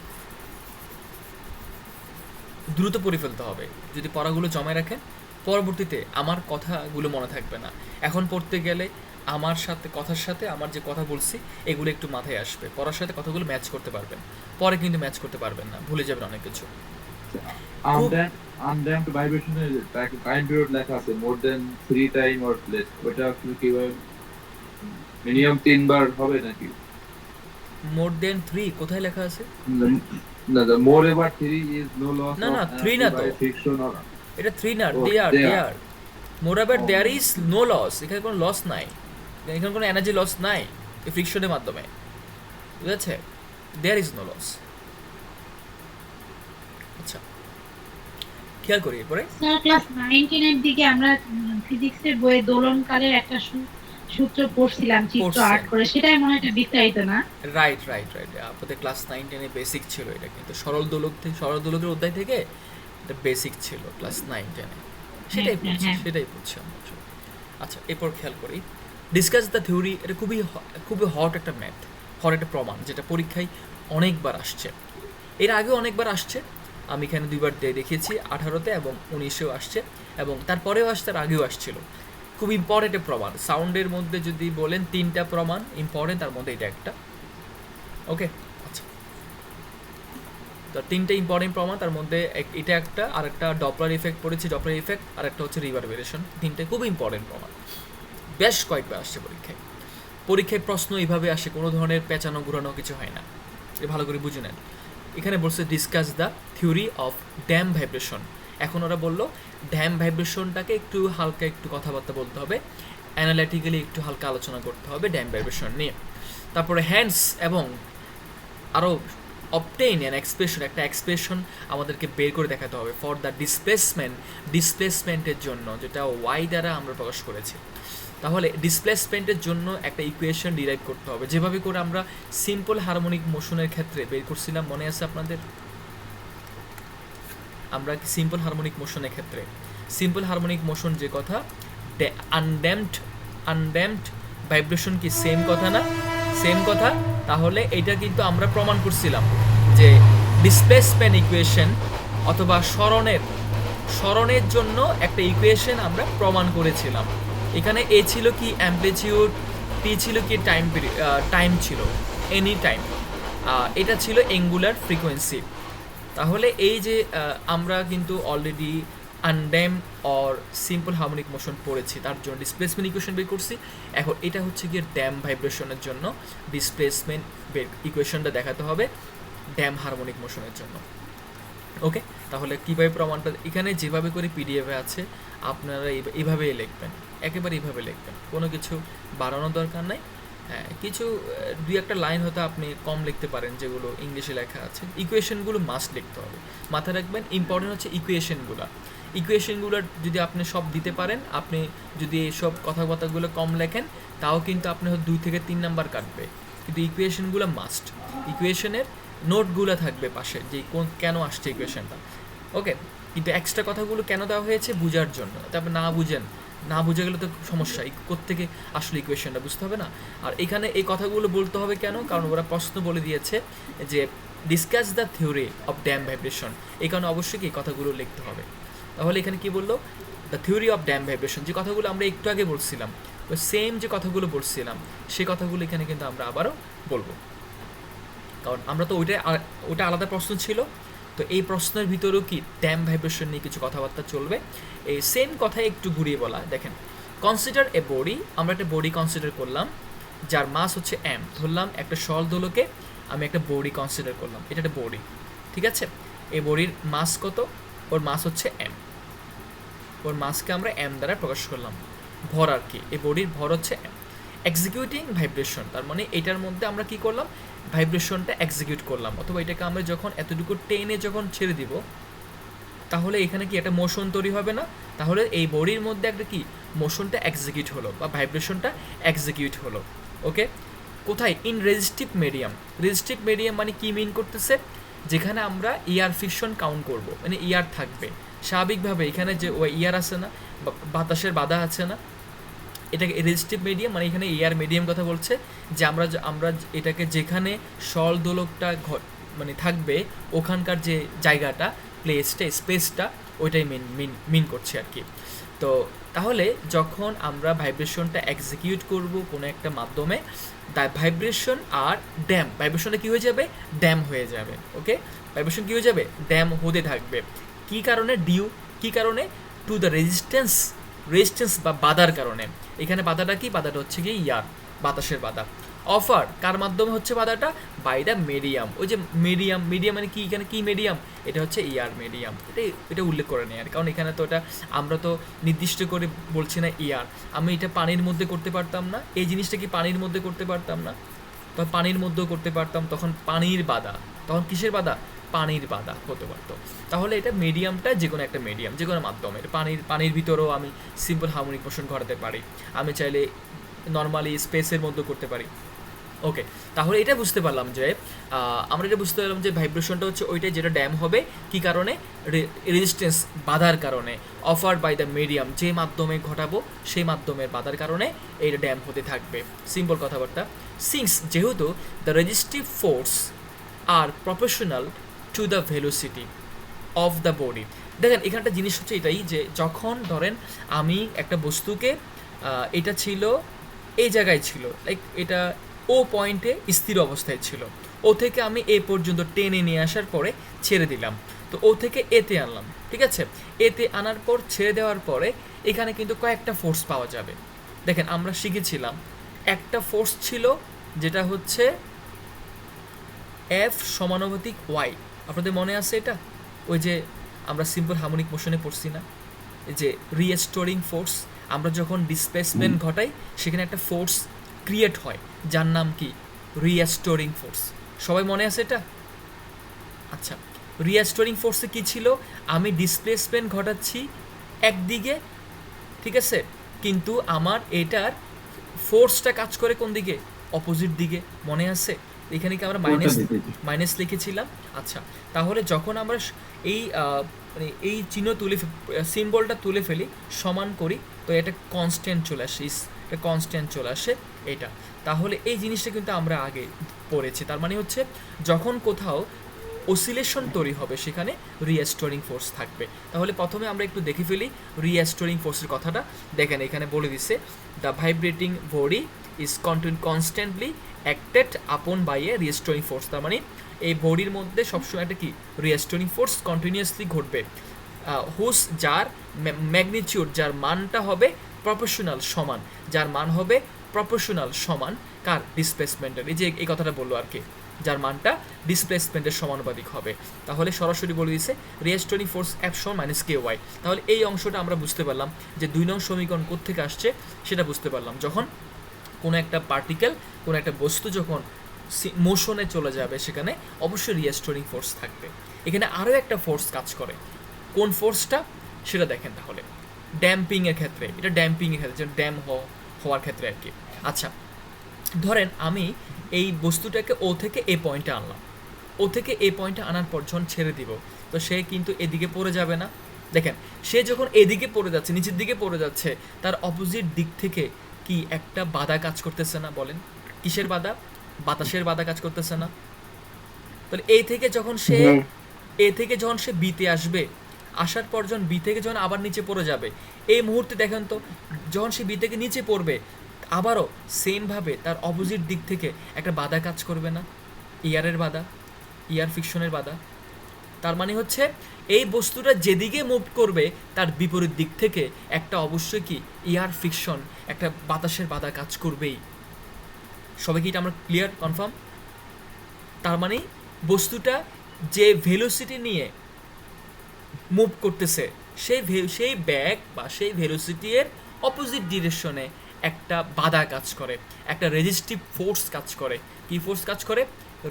দ্রুত পড়ে ফেলতে হবে, যদি পড়াগুলো জমায় রাখেন পরবর্তীতে আমার কথাগুলো মনে থাকবে না। এখন পড়তে গেলে আমার সাথে কথার সাথে আমার যে কথা বলছি এগুলো একটু মাথায় আসবে, পড়ার সাথে কথাগুলো ম্যাচ করতে পারবেন, পরে কিন্তু ম্যাচ করতে পারবেন না, ভুলে যাবেন অনেক কিছু। আনড্যাম্পড ভাইব্রেশনের টাইম পিরিয়ড লেখা আছে মোর দেন 3 টাইম অর লেস, ওটা আপনি কিভাবে মিনিমাম 3 বার হবে নাকি? মোর দেন 3 কোথায় লেখা আছে? না, the more ever 3 is no loss না, of না, energy 3 না তো। by friction or এটা 3 না, Oh, দেয়ার মোর এবার Oh. There is no loss. এখানে কোনো লস নাই, এখানে কোনো এনার্জি লস নাই এই ফ্রিকশনের মাধ্যমে, ঠিক আছে? There is no loss. আচ্ছা, খেয়াল করি এরপরে। স্যার ক্লাস 9 10 এর দিকে আমরা ফিজিক্সের বইয়ে দোলনকালের একটা সূত্র পড়ছিলাম চিত্র 8 করে, সেটাই মনে হয় এটা বিস্তারিত না? রাইট। আপনাদের ক্লাস 9 10 এ বেসিক ছিল এটা, কিন্তু সরল দোলকের অধ্যায় থেকে এটা বেসিক ছিল ক্লাস 9 10 এ, সেটাই পড়ছি আমরা। আচ্ছা, এরপর খেয়াল করি ডিসকাস দ্য থিওরি। এটা খুবই হট একটা ম্যাথ, হট একটা প্রমাণ, যেটা পরীক্ষায় অনেকবার আসছে, এর আগেও অনেকবার আসছে। আমি এখানে 2বার দেখিয়েছি, 18তে এবং 19এও আসছে, এবং তারপরেও আসছে, তার আগেও আসছিল। খুব ইম্পর্টেন্ট একটা প্রমাণ। সাউন্ডের মধ্যে যদি বলেন 3টা প্রমাণ ইম্পর্টেন্ট, তার মধ্যে এটা একটা। ওকে, আচ্ছা, তো 3টে ইম্পর্টেন্ট প্রমাণ, তার মধ্যে এটা একটা, আর একটা ডপলার ইফেক্ট পড়েছি, ডপলার ইফেক্ট, আর একটা হচ্ছে রিভারবেরেশন। 3টে খুব ইম্পর্টেন্ট প্রমাণ, বেশ কয়েকবার আসছে পরীক্ষায় প্রশ্ন এইভাবে আসে, কোনো ধরনের পেঁচানো ঘুরানো কিছু হয় না, এটা ভালো করে বুঝে নেন। এখানে বলছে discuss the theory of dam vibration. এখন ওরা বললো ড্যাম ভাইব্রেশনটাকে একটু হালকা একটু কথাবার্তা বলতে হবে, অ্যানালিটিক্যালি একটু হালকা আলোচনা করতে হবে ড্যাম ভাইব্রেশন নিয়ে। তারপরে হ্যান্ডস এবং আরও অবটেইন অ্যান এক্সপ্রেশন, একটা এক্সপ্রেশন আমাদেরকে বের করে দেখাতে হবে ফর দ্য ডিসপ্লেসমেন্টের জন্য, যেটা ওয়াই দ্বারা আমরা প্রকাশ করেছি। তাহলে ডিসপ্লেসমেন্টের জন্য একটা ইকুয়েশন ডিরাইভ করতে হবে, যেভাবে করে আমরা সিম্পল হারমোনিক মোশনের ক্ষেত্রে বের করছিলাম, মনে আছে আপনাদের? আমরা কি সিম্পল হারমোনিক মোশনের ক্ষেত্রে, সিম্পল হারমোনিক মোশন যে কথা, আনড্যাম্পড ভাইব্রেশন কি সেম কথা না? সেম কথা। তাহলে এটা কিন্তু আমরা প্রমাণ করছিলাম যে ডিসপ্লেসমেন্ট ইকুয়েশন অথবা সরণের জন্য একটা ইকুয়েশন আমরা প্রমাণ করেছিলাম। এখানে এ ছিল কি অ্যামপ্লিটিউড, টি ছিল কি টাইম ছিল, এনি টাইম, এটা ছিল অ্যাঙ্গুলার ফ্রিকোয়েন্সি। তাহলে এই যে আমরা কিন্তু already undamp or simple harmonic motion পড়েছি, তার জন্য ডিসপ্লেসমেন্ট ইকুয়েশন বের করছি। এখন এটা হচ্ছে গিয়ে ড্যাম ভাইব্রেশনের জন্য ডিসপ্লেসমেন্ট ইকুয়েশনটা দেখাতে হবে ড্যাম হারমোনিক মোশনের জন্য। ওকে, তাহলে কীভাবে প্রমাণটা এখানে যেভাবে করে পিডিএফে আছে আপনারা এইভাবেই লিখবেন, একেবারে এইভাবে লিখবেন, কোনো কিছু বাড়ানোর দরকার নাই। হ্যাঁ, কিছু দুই একটা লাইন হয়তো আপনি কম লিখতে পারেন যেগুলো ইংলিশে লেখা আছে। ইকুয়েশনগুলো মাস্ট লিখতে হবে, মাথায় রাখবেন। ইম্পর্টেন্ট হচ্ছে ইকুয়েশনগুলোর যদি আপনি সব দিতে পারেন, আপনি যদি এইসব কথাবার্তাগুলো কম লেখেন তাও কিন্তু আপনি হয়তো 2 থেকে 3 নাম্বার কাটবে, কিন্তু ইকুয়েশনগুলো মাস্ট। ইকুয়েশনের নোটগুলো থাকবে পাশে যে কেন আসছে ইকুয়েশনটা। ওকে, কিন্তু এক্সট্রা কথাগুলো কেন দেওয়া হয়েছে বোঝার জন্য, তারপর না বুঝে গেলে তো সমস্যা, কোত্থেকে আসলে ইকুয়েশনটা বুঝতে হবে না। আর এখানে এই কথাগুলো বলতে হবে কেন, কারণ ওরা প্রশ্ন বলে দিয়েছে যে discuss the theory of dam vibration, এই কারণে অবশ্যই এই কথাগুলো লিখতে হবে। তাহলে এখানে কি বললো, the theory of dam vibration, যে কথাগুলো আমরা একটু আগে বলছিলাম, ওই সেম যে কথাগুলো বলছিলাম সেই কথাগুলো এখানে কিন্তু আমরা আবারও বলবো, কারণ আমরা তো ওইটা আলাদা প্রশ্ন ছিল। তো এই প্রশ্নের ভিতরেও কি ড্যাম ভাইব্রেশন নিয়ে কিছু কথাবার্তা চলবে, এই সেম কথাই একটু ঘুরিয়ে বলা। দেখেন, কনসিডার এ বডি, আমরা একটা বডি কনসিডার করলাম যার মাস হচ্ছে এম, ধরলাম একটা সরল দোলকে আমি একটা বডি কনসিডার করলাম, এটা একটা বডি, ঠিক আছে। এই বডির মাস কত, ওর মাস হচ্ছে এম, ওর মাসকে আমরা এম দ্বারা প্রকাশ করলাম, ভর আর কি, এই বডির ভর হচ্ছে এম। এক্সিকিউটিং ভাইব্রেশন, তার মানে এটার মধ্যে আমরা কি করলাম, ভাইব্রেশনটা এক্সিকিউট করলাম, অথবা এটাকে আমরা যখন এতটুকু টেনে যখন ছেড়ে দিব তাহলে এখানে কি একটা মোশন তৈরি হবে না, তাহলে এই বডির মধ্যে একটা কি মোশনটা এক্সিকিউট হলো বা ভাইব্রেশনটা এক্সিকিউট হলো। ওকে, কোথায়, ইন রেজিস্টিভ মিডিয়াম মানে কি মিন করতেছে, যেখানে আমরা ইয়ার ফিকশন কাউন্ট করব, মানে ইয়ার থাকবে স্বাভাবিকভাবে, এখানে যে ওই ইয়ার আছে না, বাতাসের বাধা আছে না, এটাকে রেজিস্টিভ মিডিয়াম মানে এখানে এয়ার মিডিয়াম কথা বলছে, যে আমরা এটাকে যেখানে সরল দোলকটা মানে থাকবে ওখানকার যে জায়গাটা, প্লেসটা, স্পেসটা, ওইটাই মিন করছে আর কি। তো তাহলে যখন আমরা ভাইব্রেশনটা এক্সিকিউট করব কোনো একটা মাধ্যমে, দ্য ভাইব্রেশন আর ড্যাম, ভাইব্রেশনটা কী হয়ে যাবে, ড্যাম হয়ে যাবে। ওকে, ভাইব্রেশন কী হয়ে যাবে, ড্যাম হতে থাকবে। কী কারণে, কী কারণে, টু দ্য রেজিস্ট্যান্স বা বাধার কারণে। এখানে বাধাটা কি, বাধাটা হচ্ছে কি ইয়ার, বাতাসের বাধা। অফার কার মাধ্যমে হচ্ছে বাধাটা, বাই দ্য মিডিয়াম, ওই যে মিডিয়াম মানে কি, এখানে কি মিডিয়াম, এটা হচ্ছে ইয়ার মিডিয়াম, এটা উল্লেখ করে নেই আর, কারণ এখানে তো এটা আমরা তো নির্দিষ্ট করে বলছি না ইয়ার, আমি এটা পানির মধ্যে করতে পারতাম না, এই জিনিসটা কি পানির মধ্যে করতে পারতাম না, তো পানির মধ্যেও করতে পারতাম, তখন পানির বাধা, তখন কিসের বাধা, পানির বাধা হতে পারতো। তাহলে এটা মিডিয়ামটা যে কোনো একটা মিডিয়াম, যে কোনো মাধ্যমে, পানির ভিতরেও আমি সিম্পল হারমোনিক মোশন ঘটাতে পারি, আমি চাইলে নর্মালি স্পেসের মধ্যে করতে পারি। ওকে, তাহলে এটা বুঝতে পারলাম যে ভাইব্রেশনটা হচ্ছে ওইটাই যেটা ড্যাম হবে, কি কারণে, রেজিস্ট্যান্স বাধার কারণে, অফার্ড বাই দ্য মিডিয়াম, যে মাধ্যমে ঘটাবো সেই মাধ্যমের বাধার কারণে এইটা ড্যাম হতে থাকবে। সিম্পল কথাবার্তা, সিন্স যেহেতু the resistive force are proportional to the velocity of the body. দেখেন এখানে একটা জিনিস হচ্ছে এটাই, যে যখন ধরেন আমি একটা বস্তুকে, এটা ছিল এই জায়গায় ছিল, লাইক এটা ও পয়েন্টে স্থির অবস্থায় ছিল, ও থেকে আমি এ পর্যন্ত টেনে নিয়ে আসার পরে ছেড়ে দিলাম, তো ও থেকে এতে আনলাম, ঠিক আছে। এতে আনার পর ছেড়ে দেওয়ার পরে এখানে কিন্তু কয়েকটা ফোর্স পাওয়া যাবে। দেখেন আমরা শিখেছিলাম একটা ফোর্স ছিল যেটা হচ্ছে এফ সমানুপাতিক ওয়াই, আপনাদের মনে আছে এটা, ওই যে আমরা সিম্পল হারমোনিক মোশনে পড়ছি না, যে রিস্টোরিং ফোর্স, আমরা যখন ডিসপ্লেসমেন্ট ঘটাই সেখানে একটা ফোর্স ক্রিয়েট হয় যার নাম কি, রিস্টোরিং ফোর্স। সবাই মনে আছে এটা? আচ্ছা, রিস্টোরিং ফোর্সে কী ছিল, আমি ডিসপ্লেসমেন্ট ঘটাচ্ছি একদিকে, ঠিক আছে, কিন্তু আমার এটার ফোর্সটা কাজ করে কোন দিকে, অপোজিট দিকে, মনে আছে? এখানে কি আমরা মাইনাস লিখেছিলাম। আচ্ছা, তাহলে যখন আমরা মানে এই চিহ্ন সিম্বলটা তুলে ফেলি, সমান করি, তো এটা কনস্ট্যান্ট চলে আসে, এটা। তাহলে এই জিনিসটা কিন্তু আমরা আগে পড়েছি, তার মানে হচ্ছে যখন কোথাও অসিলেশন তৈরি হবে সেখানে রিস্টোরিং ফোর্স থাকবে। তাহলে প্রথমে আমরা একটু দেখে ফেলি রিস্টোরিং ফোর্সের কথাটা। দেখেন এখানে বলে দিছে, the vibrating body is constantly acted আপন বাই এ রিস্টোরিং ফোর্স। তার মানে এই বডির মধ্যে সবসময় একটা কি, রিস্টোরিং ফোর্স কন্টিনিউয়াসলি ঘটবে, হুস যার ম্যাগনিটিউড, যার মানটা হবে প্রপোর্শনাল সমান, যার মান হবে প্রপোর্শনাল সমান কার, ডিসপ্লেসমেন্টের। এই যে এই কথাটা বললো আর কি, যার মানটা ডিসপ্লেসমেন্টের সমানুপাতিক হবে। তাহলে সরাসরি বলে দিয়েছে রিঅ্যাস্টোরিং ফোর্স এফ সমান মাইনাস কে ওয়াই। তাহলে এই অংশটা আমরা বুঝতে পারলাম যে 2 নং সমীকরণ কোত্থেকে আসছে সেটা বুঝতে পারলাম। যখন কোনো একটা পার্টিকেল, কোনো একটা বস্তু যখন মোশনে চলে যাবে সেখানে অবশ্যই রিঅ্যাস্টোরিং ফোর্স থাকবে। এখানে আরও একটা ফোর্স কাজ করে, কোন ফোর্সটা সেটা দেখেন। তাহলে ড্যাম্পিংয়ের ক্ষেত্রে, এটা ড্যাম্পিংয়ের ক্ষেত্রে, যেমন ড্যাম হওয়ার ক্ষেত্রে আর কি। আচ্ছা, ধরেন আমি এই বস্তুটাকে ও থেকে এ পয়েন্টে আনলাম, ও থেকে এ পয়েন্টে আনার পর যখন ছেড়ে দিব তো সে কিন্তু এদিকে পড়ে যাবে না। দেখেন সে যখন এদিকে পড়ে যাচ্ছে, নিচের দিকে পড়ে যাচ্ছে, তার অপোজিট দিক থেকে কি একটা বাধা কাজ করতেছে না? বলেন, কিসের বাধা? বাতাসের বাধা কাজ করতেছে না? তাহলে এ থেকে যখন সে বিতে আসবে, আসার পর যখন বি থেকে যখন আবার নিচে পড়ে যাবে, এই মুহূর্তে দেখেন তো যখন সে বি থেকে নিচে পড়বে আবারও সেমভাবে তার অপোজিট দিক থেকে একটা বাধা কাজ করবে না? ইয়ারের বাধা, ইয়ার ফ্রিকশনের বাধা। তার মানে হচ্ছে এই বস্তুটা যেদিকে মুভ করবে তার বিপরীত দিক থেকে একটা অবশ্যই কি ইয়ার ফ্রিকশন, একটা বাতাসের বাধা কাজ করবেই। সবাই কি এটা আমরা ক্লিয়ার, কনফার্ম? তার মানে বস্তুটা যে ভেলোসিটি নিয়ে মুভ করতেছে সেই ব্যাগ বা সেই ভেলোসিটি এর অপোজিট ডিরেকশনে একটা বাধা কাজ করে, একটা রেজিস্টিভ ফোর্স কাজ করে। কি ফোর্স কাজ করে?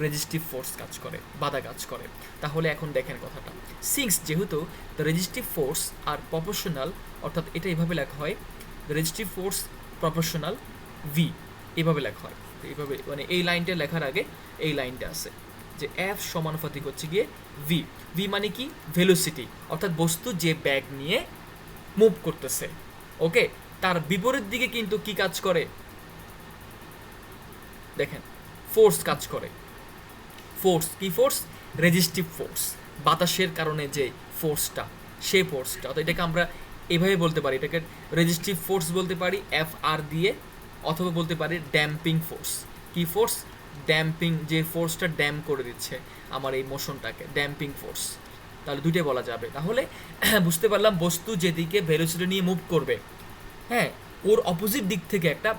রেজিস্টিভ ফোর্স কাজ করে, বাধা কাজ করে। তাহলে এখন দেখেন কথাটা, সিন্স যেহেতু the resistive force are proportional, অর্থাৎ এটা এভাবে লেখা হয় রেজিস্টিভ ফোর্স প্রপোর্শনাল ভি, এভাবে লেখা হয়। তো এইভাবে মানে এই লাইনটা লেখার আগে এই লাইনটা আছে যে এফ সমানুপাতিক হচ্ছে গিয়ে ভি। ভি মানে কি? ভেলোসিটি, অর্থাৎ বস্তু যে ব্যাগ নিয়ে মুভ করতেছে, ওকে, তার বিপরীত দিকে কিন্তু কি কাজ করে? দেখেন ফোর্স কাজ করে। ফোর্স কি ফোর্স? রেজিস্টিভ ফোর্স, বাতাসের কারণে যে ফোর্সটা, সেই ফোর্সটা, অর্থাৎ এটাকে আমরা এভাবে বলতে পারি, এটাকে রেজিস্টিভ ফোর্স বলতে পারি এফ আর দিয়ে, অথবা বলতে পারি ড্যাম্পিং ফোর্স। কি ফোর্স? ড্যাম্পিং, যে ফোর্সটা ড্যাম্প করে দিচ্ছে আমার এই মোশনটাকে, ড্যাম্পিং ফোর্স। তাহলে দুইটাই বলা যাবে। তাহলে বুঝতে পারলাম বস্তু যেদিকে ভেলোসিটি নিয়ে মুভ করবে, হ্যাঁ, ওর অপোজিট দিক থেকে একটা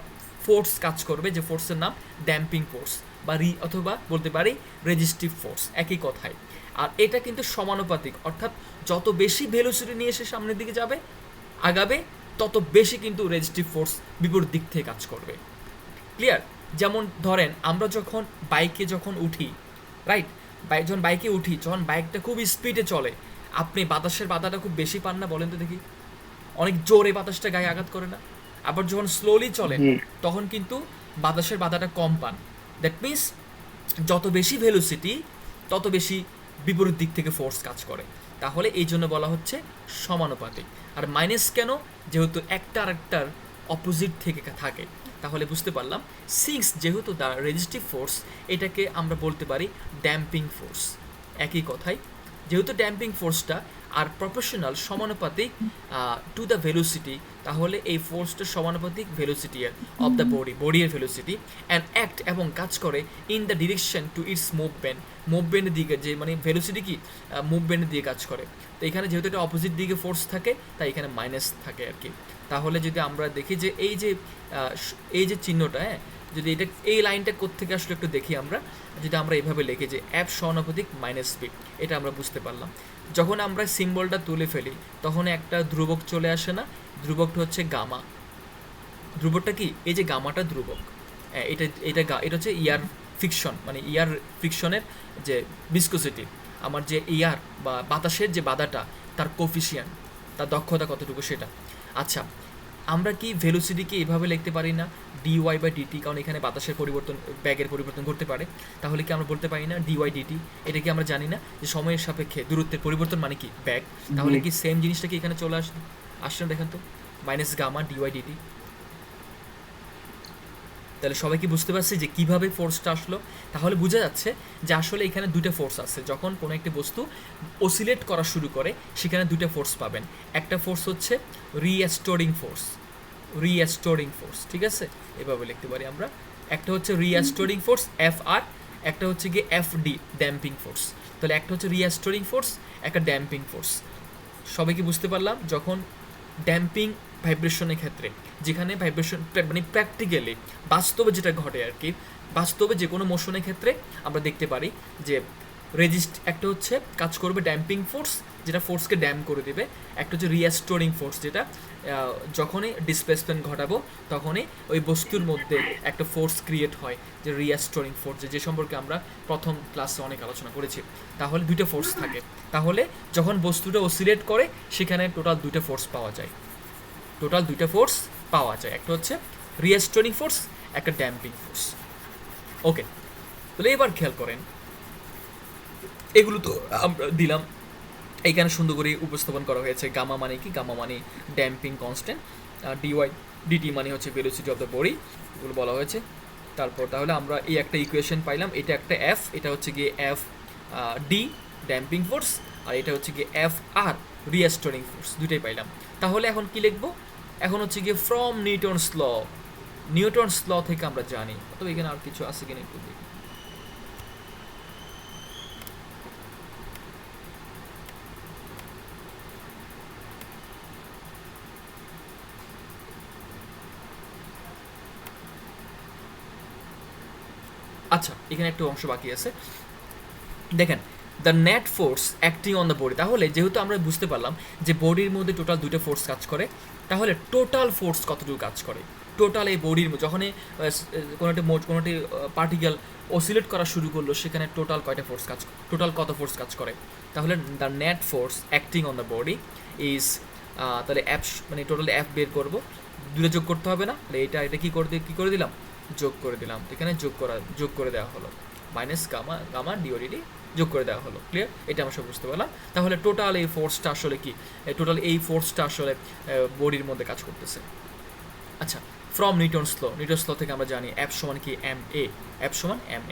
ফোর্স কাজ করবে, যে ফোর্সের নাম ড্যাম্পিং ফোর্স বা অথবা বলতে পারি রেজিস্টিভ ফোর্স, একই কথাই। আর এটা কিন্তু সমানুপাতিক, অর্থাৎ যত বেশি ভেলোসিটি নিয়ে এসে সামনের দিকে যাবে, আগাবে, তত বেশি কিন্তু রেজিস্টিভ ফোর্স বিপরীত দিক থেকে কাজ করবে। ক্লিয়ার? যেমন ধরেন আমরা যখন বাইকে যখন উঠি, রাইট, যখন বাইকে উঠি, যখন বাইকটা খুব স্পিডে চলে, আপনি বাতাসের বাধাটা খুব বেশি পান না? বলেন তো দেখি, অনেক জোরে বাতাসটা গায়ে আঘাত করে না? আবার যখন স্লোলি চলে তখন কিন্তু বাতাসের বাধাটা কম পান। দ্যাট মিনস যত বেশি ভেলোসিটি তত বেশি বিপরীত দিক থেকে ফোর্স কাজ করে। তাহলে এই জন্য বলা হচ্ছে সমানুপাতিক। আর মাইনাস কেন? যেহেতু একটা আরেকটার অপোজিট থেকে থাকে। তাহলে বুঝতে পারলাম সিন্স যেহেতু দ্য রেজিস্টিভ ফোর্স, এটাকে আমরা বলতে পারি ড্যাম্পিং ফোর্স। একই কথাই, যেহেতু ড্যাম্পিং ফোর্সটা আর প্রপোর্শনাল সমানুপাতিক টু দ্য ভেলোসিটি, তাহলে এই ফোর্সটা সমানুপাতিক ভেলোসিটি অফ দ্য বডির ভেলোসিটি, অ্যান্ড অ্যাক্ট এবং কাজ করে in the direction to its মুভমেন্টের দিকে, যে মানে ভেলোসিটি কি মুভমেন্টের দিকে কাজ করে। তো এখানে যেহেতু এটা অপোজিট দিকে ফোর্স থাকে তাই এখানে মাইনাস থাকে আর কি। তাহলে যদি আমরা দেখি যে এই যে চিহ্নটা, হ্যাঁ, যদি এটা এই লাইনটা কোত্থেকে আসলে একটু দেখি আমরা, যদি আমরা এইভাবে লিখি যে এফ সমানুপাতিক মাইনাস বি, এটা আমরা বুঝতে পারলাম। যখন আমরা সিম্বলটা তুলে ফেলি তখন একটা ধ্রুবক চলে আসে না? ধ্রুবকটা হচ্ছে গামা। ধ্রুবকটা কি? এই যে গামাটা ধ্রুবক, এটা হচ্ছে ইয়ার ফ্রিকশন, মানে ইয়ার ফ্রিকশনের যে ভিসকোসিটি, আমার যে ইয়ার বা বাতাসের যে বাধাটা, তার কোফিশিয়ান্ট, তার দক্ষতা কতটুকু সেটা। আচ্ছা, আমরা কি ভেলোসিটিকে এভাবে লিখতে পারি না ডিওয়াই বাই ডিটি? কারণ এখানে বাতাসের পরিবর্তন, ব্যাগের পরিবর্তন ঘটতে পারে। তাহলে কি আমরা বলতে পারি না ডিওয়াই ডিটি? এটা কি আমরা জানি না যে সময়ের সাপেক্ষে দূরত্বের পরিবর্তন মানে কি ব্যাগ? তাহলে কি সেম জিনিসটা কি এখানে চলে আসছে না? দেখেন তো, মাইনাস গামা ডিওয়াই ডিটি। তাহলে সবাই কি বুঝতে পারছি যে কিভাবে ফোর্সটা আসলো? তাহলে বোঝা যাচ্ছে যে আসলে এখানে দুইটা ফোর্স আছে। যখন কোনো একটি বস্তু অসিলেট করা শুরু করে সেখানে দুইটা ফোর্স পাবেন। একটা ফোর্স হচ্ছে রিঅ্যাস্টোরিং ফোর্স, ঠিক আছে, এভাবে লিখতে পারি আমরা। একটা হচ্ছে রিঅ্যাস্টোরিং ফোর্স এফ আর, একটা হচ্ছে গিয়ে এফ ডি, ড্যাম্পিং ফোর্স। তাহলে একটা হচ্ছে রিঅ্যাস্টোরিং ফোর্স, একটা ড্যাম্পিং ফোর্স। সবাই কি বুঝতে পারলাম? যখন ড্যাম্পিং ভাইব্রেশনের ক্ষেত্রে, যেখানে ভাইব্রেশন মানে প্র্যাকটিক্যালি বাস্তবে যেটা ঘটে আর কি, বাস্তবে যে কোনো মোশনের ক্ষেত্রে আমরা দেখতে পারি যে একটা হচ্ছে কাজ করবে ড্যাম্পিং ফোর্স, যেটা ফোর্সকে ড্যাম্প করে দেবে। একটা হচ্ছে রিয়াস্টোরিং ফোর্স, যেটা যখনই ডিসপ্লেসমেন্ট ঘটাবো তখনই ওই বস্তুর মধ্যে একটা ফোর্স ক্রিয়েট হয়, যে রিয়াস্টোরিং ফোর্স, যে সম্পর্কে আমরা প্রথম ক্লাসে অনেক আলোচনা করেছি। তাহলে দুইটা ফোর্স থাকে। তাহলে যখন বস্তুটা অসিলেট করে সেখানে টোটাল দুইটা ফোর্স পাওয়া যায়। একটা হচ্ছে রিয়াস্টোরিং ফোর্স, একটা ড্যাম্পিং ফোর্স। ওকে, তাহলে এবার খেয়াল করেন, এগুলো তো আমরা দিলাম, এইখানে সুন্দর করে উপস্থাপন করা হয়েছে। গামা মানে কি? গামা মানে ড্যাম্পিং কনস্ট্যান্ট, ডিওয়াই ডিটি মানে হচ্ছে ভেলোসিটি অফ দ্য বডি, এগুলো বলা হয়েছে। তারপর তাহলে আমরা এই একটা ইকুয়েশন পাইলাম, এটা একটা এফ, এটা হচ্ছে গিয়ে এফ ডি ড্যাম্পিং ফোর্স, আর এটা হচ্ছে গিয়ে এফ আর রিয়াস্টোরিং ফোর্স, দুটোই পাইলাম। তাহলে এখন কি লিখবো? এখন হচ্ছে গিয়ে ফ্রম নিউটনস ল থেকে আমরা জানি, অথবা এখানে আর কিছু আছে কিনা একটু দেখি। আচ্ছা, এখানে একটা অংশ বাকি আছে, দেখেন, the net force acting on the body. তাহলে যেহেতু আমরা বুঝতে পারলাম যে বডির মধ্যে টোটাল দুইটা ফোর্স কাজ করে, তাহলে টোটাল ফোর্স কতটুকু কাজ করে? টোটাল এই বডির যখনই কোনোটি পার্টিকেল অসিলেট করা শুরু করলো, সেখানে টোটাল কত ফোর্স কাজ করে? তাহলে the net force acting on the body is, তাহলে এফ মানে টোটাল এফ বের করবো, দুটো যোগ করতে হবে না? তাহলে এটা কী করে দিলাম? যোগ করে দিলাম। এখানে যোগ করে দেওয়া হলো, মাইনাস গামা ডিওডিডি যোগ করে দেওয়া হলো। ক্লিয়ার? এটা আমরা সব বুঝতে পারলাম। তাহলে টোটাল এই ফোর্সটা আসলে বডির মধ্যে কাজ করতেছে। আচ্ছা, ফ্রম নিউটনস ল থেকে আমরা জানি এফ সমান কি? M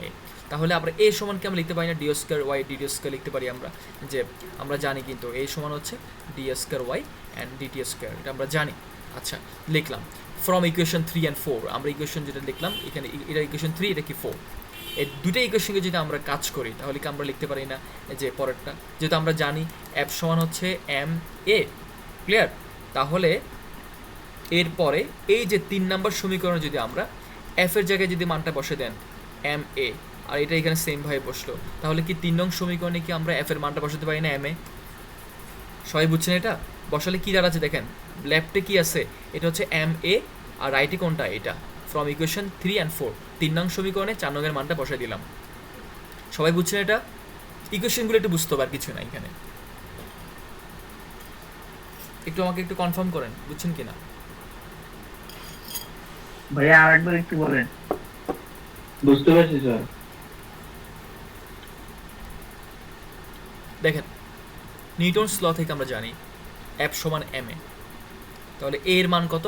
a. তাহলে আমরা এ সমান কি আমরা লিখতে পারি না d square y d t square লিখতে পারি আমরা, যে আমরা জানি কিন্তু এ সমান হচ্ছে d square y and d t square, এটা আমরা জানি। আচ্ছা, লিখলাম ফ্রম ইকুয়েশন 3 and 4, আমরা ইকুয়েশন যেটা লিখলাম এখানে, এটা ইকুয়েশন 3, এটা কি 4, এই দুটো ইকুয়েশনকে যদি আমরা কাজ করি তাহলে কি আমরা লিখতে পারি না যে পরেরটা, যেহেতু আমরা জানি এফ সমান হচ্ছে এম এ। ক্লিয়ার? তাহলে এরপরে এই যে 3 নম্বর সমীকরণ যদি আমরা এফের জায়গায় যদি মানটা বসে দেন এম এ, আর এটা এখানে সেমভাবে বসলো, তাহলে কি 3 নং সমীকরণে কি আমরা এফের মানটা বসাতে পারি না এম এ? সবাই বুঝছেন এটা? বসালে কি দাঁড়াচ্ছে দেখেন, লেফটে কি আছে? এটা হচ্ছে এম এ, আর রাইটে কোনটা? এটা। ফ্রম ইকুয়েশন 3 and 4, 3 নং সমীকরণে 4 নংয়ের মানটা বসাই দিলাম। সবাই বুঝছেন এটা? ইকুয়েশনগুলো একটু বুঝতে হবে, আর কিছু না এখানে। একটু আমাকে একটু কনফার্ম করেন বুঝছেন কিনা। ভাইয়া আরেকবার একটু বলেন। বুঝতে পারছি স্যার। দেখেন, নিউটনস ল থেকে আমরা জানি এফ সমান এম এ, তাহলে এ এর মান কত?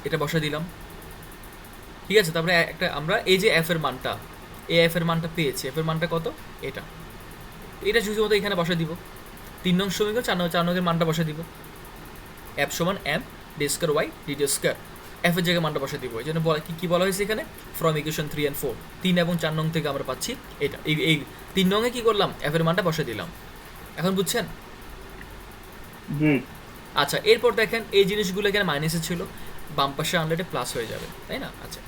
এটা বসা দিলাম। ঠিক আছে? তারপরে আমরা এই যে এফ এর মানটা পেয়েছি, এফ এর মানটা কত? এটা শুধুমাত্র এখানে বসা দিব। 3 নং সমীকরণ 4 নংয়ের মানটা বসা দিব, এফ সমান m d square y d t square, f এর জায়গায় মানটা বসা দিব। এই জন্য কি বলা হয়েছে এখানে? ফ্রম ইকুয়েশন 3 and 4, 3 এবং 4 নং থেকে আমরা পাচ্ছি এটা। এই 3 নংয়ে কি করলাম? এফ এর মানটা বসা দিলাম। এখন বুঝছেন? জি। আচ্ছা, এরপর দেখেন এই জিনিসগুলো এখানে মাইনাসে ছিল, বাম পাশে আনলে এটা প্লাস হয়ে যাবে, তাই না? আচ্ছা,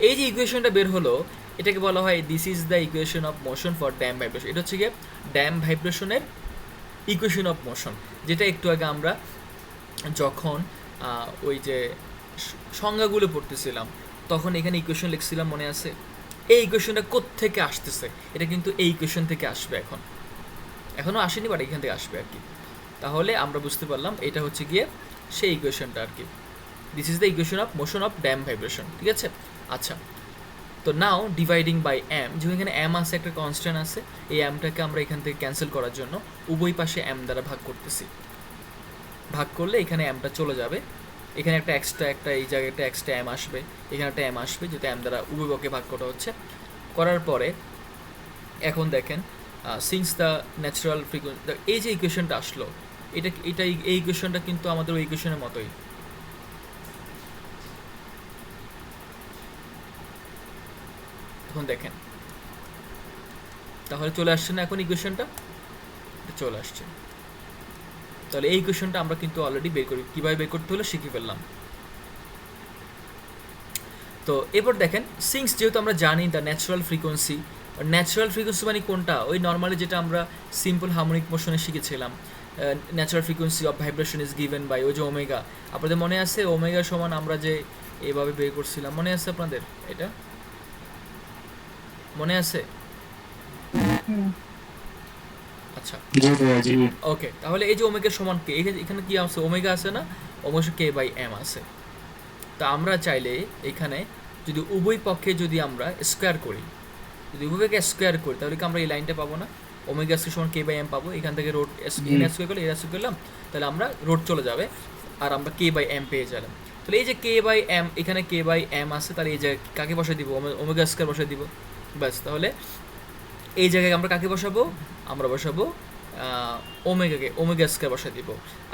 এই যে ইকুয়েশনটা বের হলো, এটাকে বলা হয় this is the equation of motion for damp vibration. এটা হচ্ছে গিয়ে ড্যাম ভাইব্রেশনের ইকুয়েশন অফ মোশন, যেটা একটু আগে আমরা যখন ওই যে সংজ্ঞাগুলো পড়তেছিলাম তখন এখানে ইকুয়েশন লিখছিলাম, মনে আছে? এই ইকুয়েশনটা কোত্থেকে আসতেছে? এটা কিন্তু এই ইকুয়েশন থেকে আসবে, এখনও আসেনি, বাট এখান থেকে আসবে আর কি। তাহলে আমরা বুঝতে পারলাম এটা হচ্ছে গিয়ে সেই ইকুয়েশনটা আর কি। This is the equation of motion of dam vibration. ঠিক আছে? আচ্ছা, তো নাও ডিভাইডিং বাই এম, যেহেতু এখানে এম আছে, একটা কনস্ট্যান্ট আছে, এই এমটাকে আমরা এখান থেকে ক্যান্সেল করার জন্য উভয় পাশে এম দ্বারা ভাগ করতেছি। ভাগ করলে এখানে এমটা চলে যাবে, এখানে একটা এই জায়গায় একটা এক্সট্রা এম আসবে, এখানে একটা এম আসবে, যেটা এম দ্বারা উভয় পক্ষে ভাগ করা হচ্ছে। করার পরে এখন দেখেন, সিন্স দ্য ন্যাচারাল ফ্রিকোয়েন্সি, এই যে ইকুয়েশনটা আসলো, এই ইকুয়েশনটা কিন্তু আমাদের ওই ইকুয়েশনের মতোই। এখন দেখেন, তাহলে চলে আসছে না এখন ইকুয়েশনটা? চলে আসছে। তাহলে এই ইকুয়েশনটা আমরা কিন্তু অলরেডি বের করি, কীভাবে বের করতে হলো শিখে ফেললাম। তো এরপর দেখেন সিংস, যেহেতু আমরা জানি দ্য ন্যাচারাল ফ্রিকোয়েন্সি মানে কোনটা, ওই নর্মালি যেটা আমরা সিম্পল হারমোনিক মোশনে শিখেছিলাম, natural frequency of vibration is given by ওই যে ওমেগা। আপনাদের মনে আছে ওমেগা সমান আমরা যে এভাবে বের করছিলাম, মনে আছে আপনাদের? এটা মনে আছে? আচ্ছা ওকে, তাহলে এই যে ওমেগার সমান কে, এখানে কি আছে? ওমেগা আছে না, ওমেগা কে বাই এম আছে। তা আমরা চাইলে এখানে যদি উভয় পক্ষে যদি আমরা স্কোয়ার করি, যদি উভয়কে স্কোয়ার করি, তাহলে কি আমরা এই লাইনটা পাবো না? ওমেগা স্কোয়ার সমান কে বাই এম পাবো। এখান থেকে রোড স্কোয়ার করলে এরা স্কোয়ার করলাম, তাহলে আমরা রোড চলে যাবে আর আমরা কে বাই এম পেয়ে গেলাম। তাহলে এই যে কে বাই এম, এখানে কে বাই এম আছে, তাহলে এই জায়গায় কাকে বসাই দিব? ওমেগা স্কোয়ার বসাই দিব, ব্যাস। তাহলে এই জায়গায় আমরা কাকে বসাবো? আমরা বসাবো ওমেগা স্কোয়ার বসাই দিব।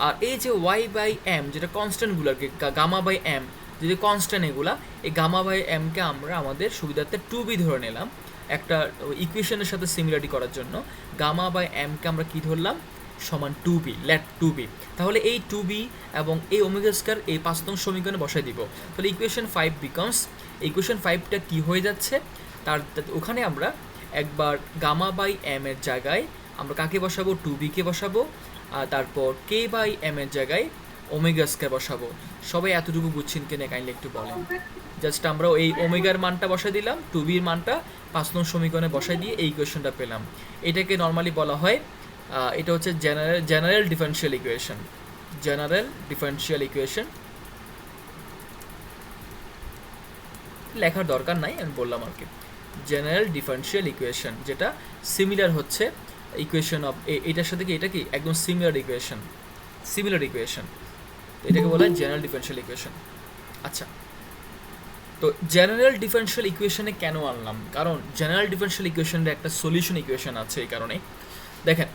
আর এই যে ওয়াই বাই এম যেটা কনস্ট্যান্টগুলোকে, গামা বাই এম যদি কনস্ট্যান্ট, এগুলা এই গামা বাই এমকে আমরা আমাদের সুবিধার্থে 2b ধরে নিলাম একটা ইকুয়েশনের সাথে সিমিলারিটি করার জন্য। গামা বাই এমকে আমরা কি ধরলাম? সমান 2b, লেট 2b। তাহলে এই 2b এবং এই ওমেগা স্কোয়ার এই 5 নং সমীকরণে বসাই দিব। তাহলে ইকুয়েশন 5 বিকমস, ইকুয়েশন 5টা কি হয়ে যাচ্ছে? তার ওখানে আমরা একবার গামা বাই এম এর জায়গায় আমরা কাকে বসাবো? 2b কে বসাবো, আর তারপর কে বাই এম এর জায়গায় ওমেগা স্কোয়ার বসাবো। সবাই এতটুকু বুঝছেন কিনা কাইন্ডলি একটু বলেন। জাস্ট আমরা এই ওমেগার মানটা বসাই দিলাম, 2bর মানটা 5 নং সমীকরণে বসাই দিয়ে এই ইকুয়েশনটা পেলাম। এটাকে নর্মালি বলা হয়, এটা হচ্ছে general differential equation. General differential equation লেখার দরকার নাই, আমি বললাম আর কি। জেনারেল ডিফারেনশিয়াল ইকুয়েশন যেটা সিমিলার হচ্ছে ইকুয়েশন অফ এটার সাথে কি, এটা কি একদম সিমিলার ইকুয়েশন, এটাকে বলা হয় জেনারেল ডিফারেনশিয়াল ইকুয়েশন। আচ্ছা, তো জেনারেল ডিফারেনশিয়াল ইকুয়েশনে কেন আনলাম? কারণ জেনারেল ডিফারেনশিয়াল ইকুয়েশনের একটা সলিউশন ইকুয়েশন আছে। এই কারণে দেখেন,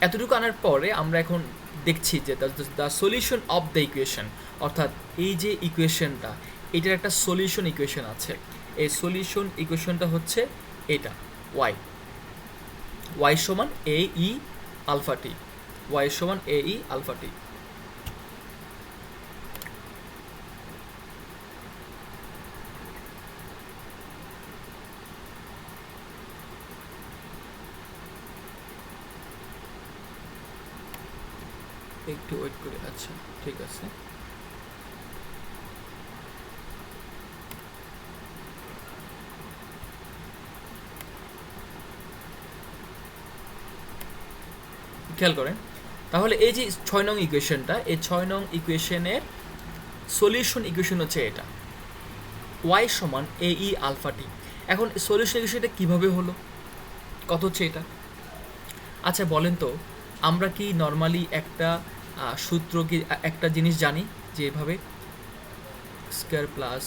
এতটুকু আনার পরে আমরা এখন দেখছি যে the solution of the equation, অর্থাৎ এই যে ইকুয়েশনটা, এটার একটা সলিউশন ইকুয়েশন আছে। এই সলিউশন ইকুয়েশনটা হচ্ছে এটা, ওয়াই সমান এ ই আলফা টি, ওয়াই সমান এ ই আলফা টি। একটু ওয়েট করে, আচ্ছা ঠিক আছে। খেয়াল করেন, তাহলে এই যে 6 নং ইকুয়েশনটা, এই 6 নং ইকুয়েশনের সলিউশন ইকুয়েশন হচ্ছে এটা, ওয়াই সমান এ ই আলফা টি। এখন সলিউশন ইকুয়েশনটা কীভাবে হলো, কত হচ্ছে এটা? আচ্ছা বলেন তো, আমরা কি নর্মালি একটা সূত্র কি একটা জিনিস জানি যে এভাবে square plus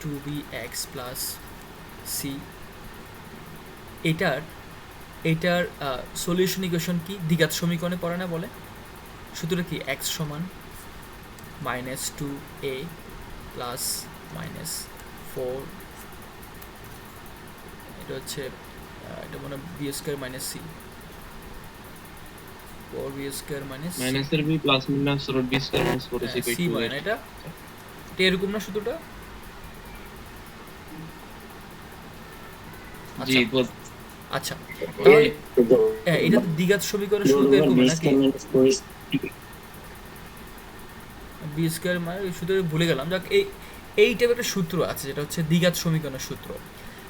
2bx plus c, এটার সলিউশন ইকুয়েশন কি? দ্বিঘাত সমীকরণে পড়ে না বলে? সূত্রটা কি? x সমান -2a প্লাস -4, এটা হচ্ছে এটা মনে b square minus c, 4b square minus এর b plus minus root b square minus 4ac by 2 মানে এটা এরকম না সূত্রটা? জি আচ্ছা, তাহলে এটা তো দ্বিঘাত সমীকরণের সূত্র এরকম নাকি? বি স্কয়ার মানে সূত্র ভুলে গেলাম। যাক, এই টাইপের একটা সূত্র আছে যেটা হচ্ছে দ্বিঘাত সমীকরণের সূত্র।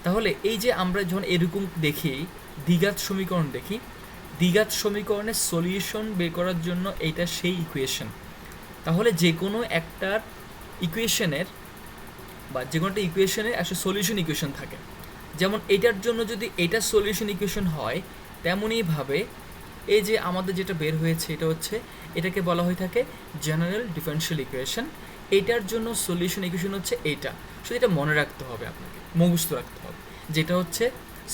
তাহলে এই যে আমরা যখন এরকম দেখি দ্বিঘাত সমীকরণ দেখি, দ্বিঘাত সমীকরণের সলিউশন বের করার জন্য এইটা সেই ইকুয়েশন। তাহলে যে কোনো একটা ইকুয়েশনের বা যে কোনো একটা ইকুয়েশনের একটা সলিউশন ইকুয়েশন থাকে। যেমন এটার জন্য যদি এটা সলিউশন ইকুয়েশন হয়, তেমনইভাবে এই যে আমাদের যেটা বের হয়েছে এটা হচ্ছে, এটাকে বলা হয়ে থাকে জেনারেল ডিফারেনশিয়াল ইকুয়েশন। এটার জন্য সলিউশন ইকুয়েশন হচ্ছে এইটা। শুধু এটা মনে রাখতে হবে, আপনাকে মুখস্থ রাখতে হবে, যেটা হচ্ছে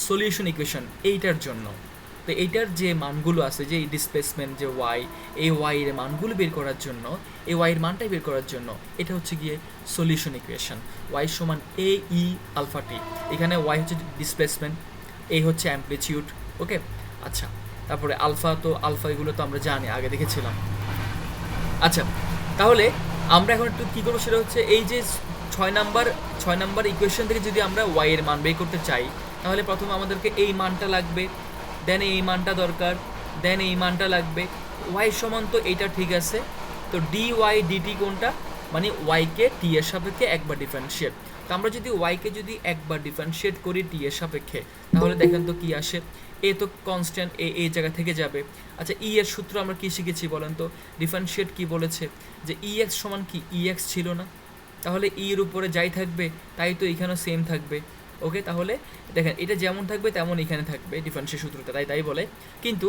সলিউশন ইকুয়েশন এইটার জন্য। তো এইটার যে মানগুলো আছে, যে ডিসপ্লেসমেন্ট যে ওয়াই, এই ওয়াইয়ের মানগুলো বের করার জন্য, এই ওয়াইয়ের মানটাই বের করার জন্য এটা হচ্ছে গিয়ে সলিউশন ইকুয়েশন। ওয়াই সমান এ ই আলফা টি। এখানে ওয়াই হচ্ছে ডিসপ্লেসমেন্ট, এই হচ্ছে অ্যাম্পলিটিউড। ওকে, আচ্ছা, তারপরে আলফা, তো আলফা এগুলো তো আমরা জানি, আগে দেখেছিলাম। আচ্ছা, তাহলে আমরা এখন একটু কী করবো সেটা হচ্ছে এই যে 6 নাম্বার ইকুয়েশন থেকে যদি আমরা ওয়াই এর মান বের করতে চাই, তাহলে প্রথমে আমাদেরকে এই মানটা লাগবে, দেন এই মানটা দরকার, দেন এই মানটা লাগবে। ওয়াই সমান তো এইটা ঠিক আছে, তো ডি ওয়াই ডিটি কোনটা, মানে ওয়াইকে টি এর সাপেক্ষে একবার ডিফারেন্সিয়েট। তো আমরা যদি ওয়াইকে যদি একবার ডিফারেন্সিয়েট করি টি এর সাপেক্ষে, তাহলে দেখেন তো কী আসে, এ তো কনস্ট্যান্ট, এই জায়গা থেকে যাবে। আচ্ছা, ই এর সূত্র আমরা কী শিখেছি বলেন তো, ডিফারেন্সিয়েট কি বলেছে যে ই এক্স সমান কি, ই এক্স ছিল না, তাহলে ই এর উপরে যাই থাকবে তাই তো এখানেও সেম থাকবে। ওকে, তাহলে দেখেন এটা যেমন থাকবে তেমন এখানে থাকবে ডিফারেন্সিয়েট সূত্রটা, তাই বলে। কিন্তু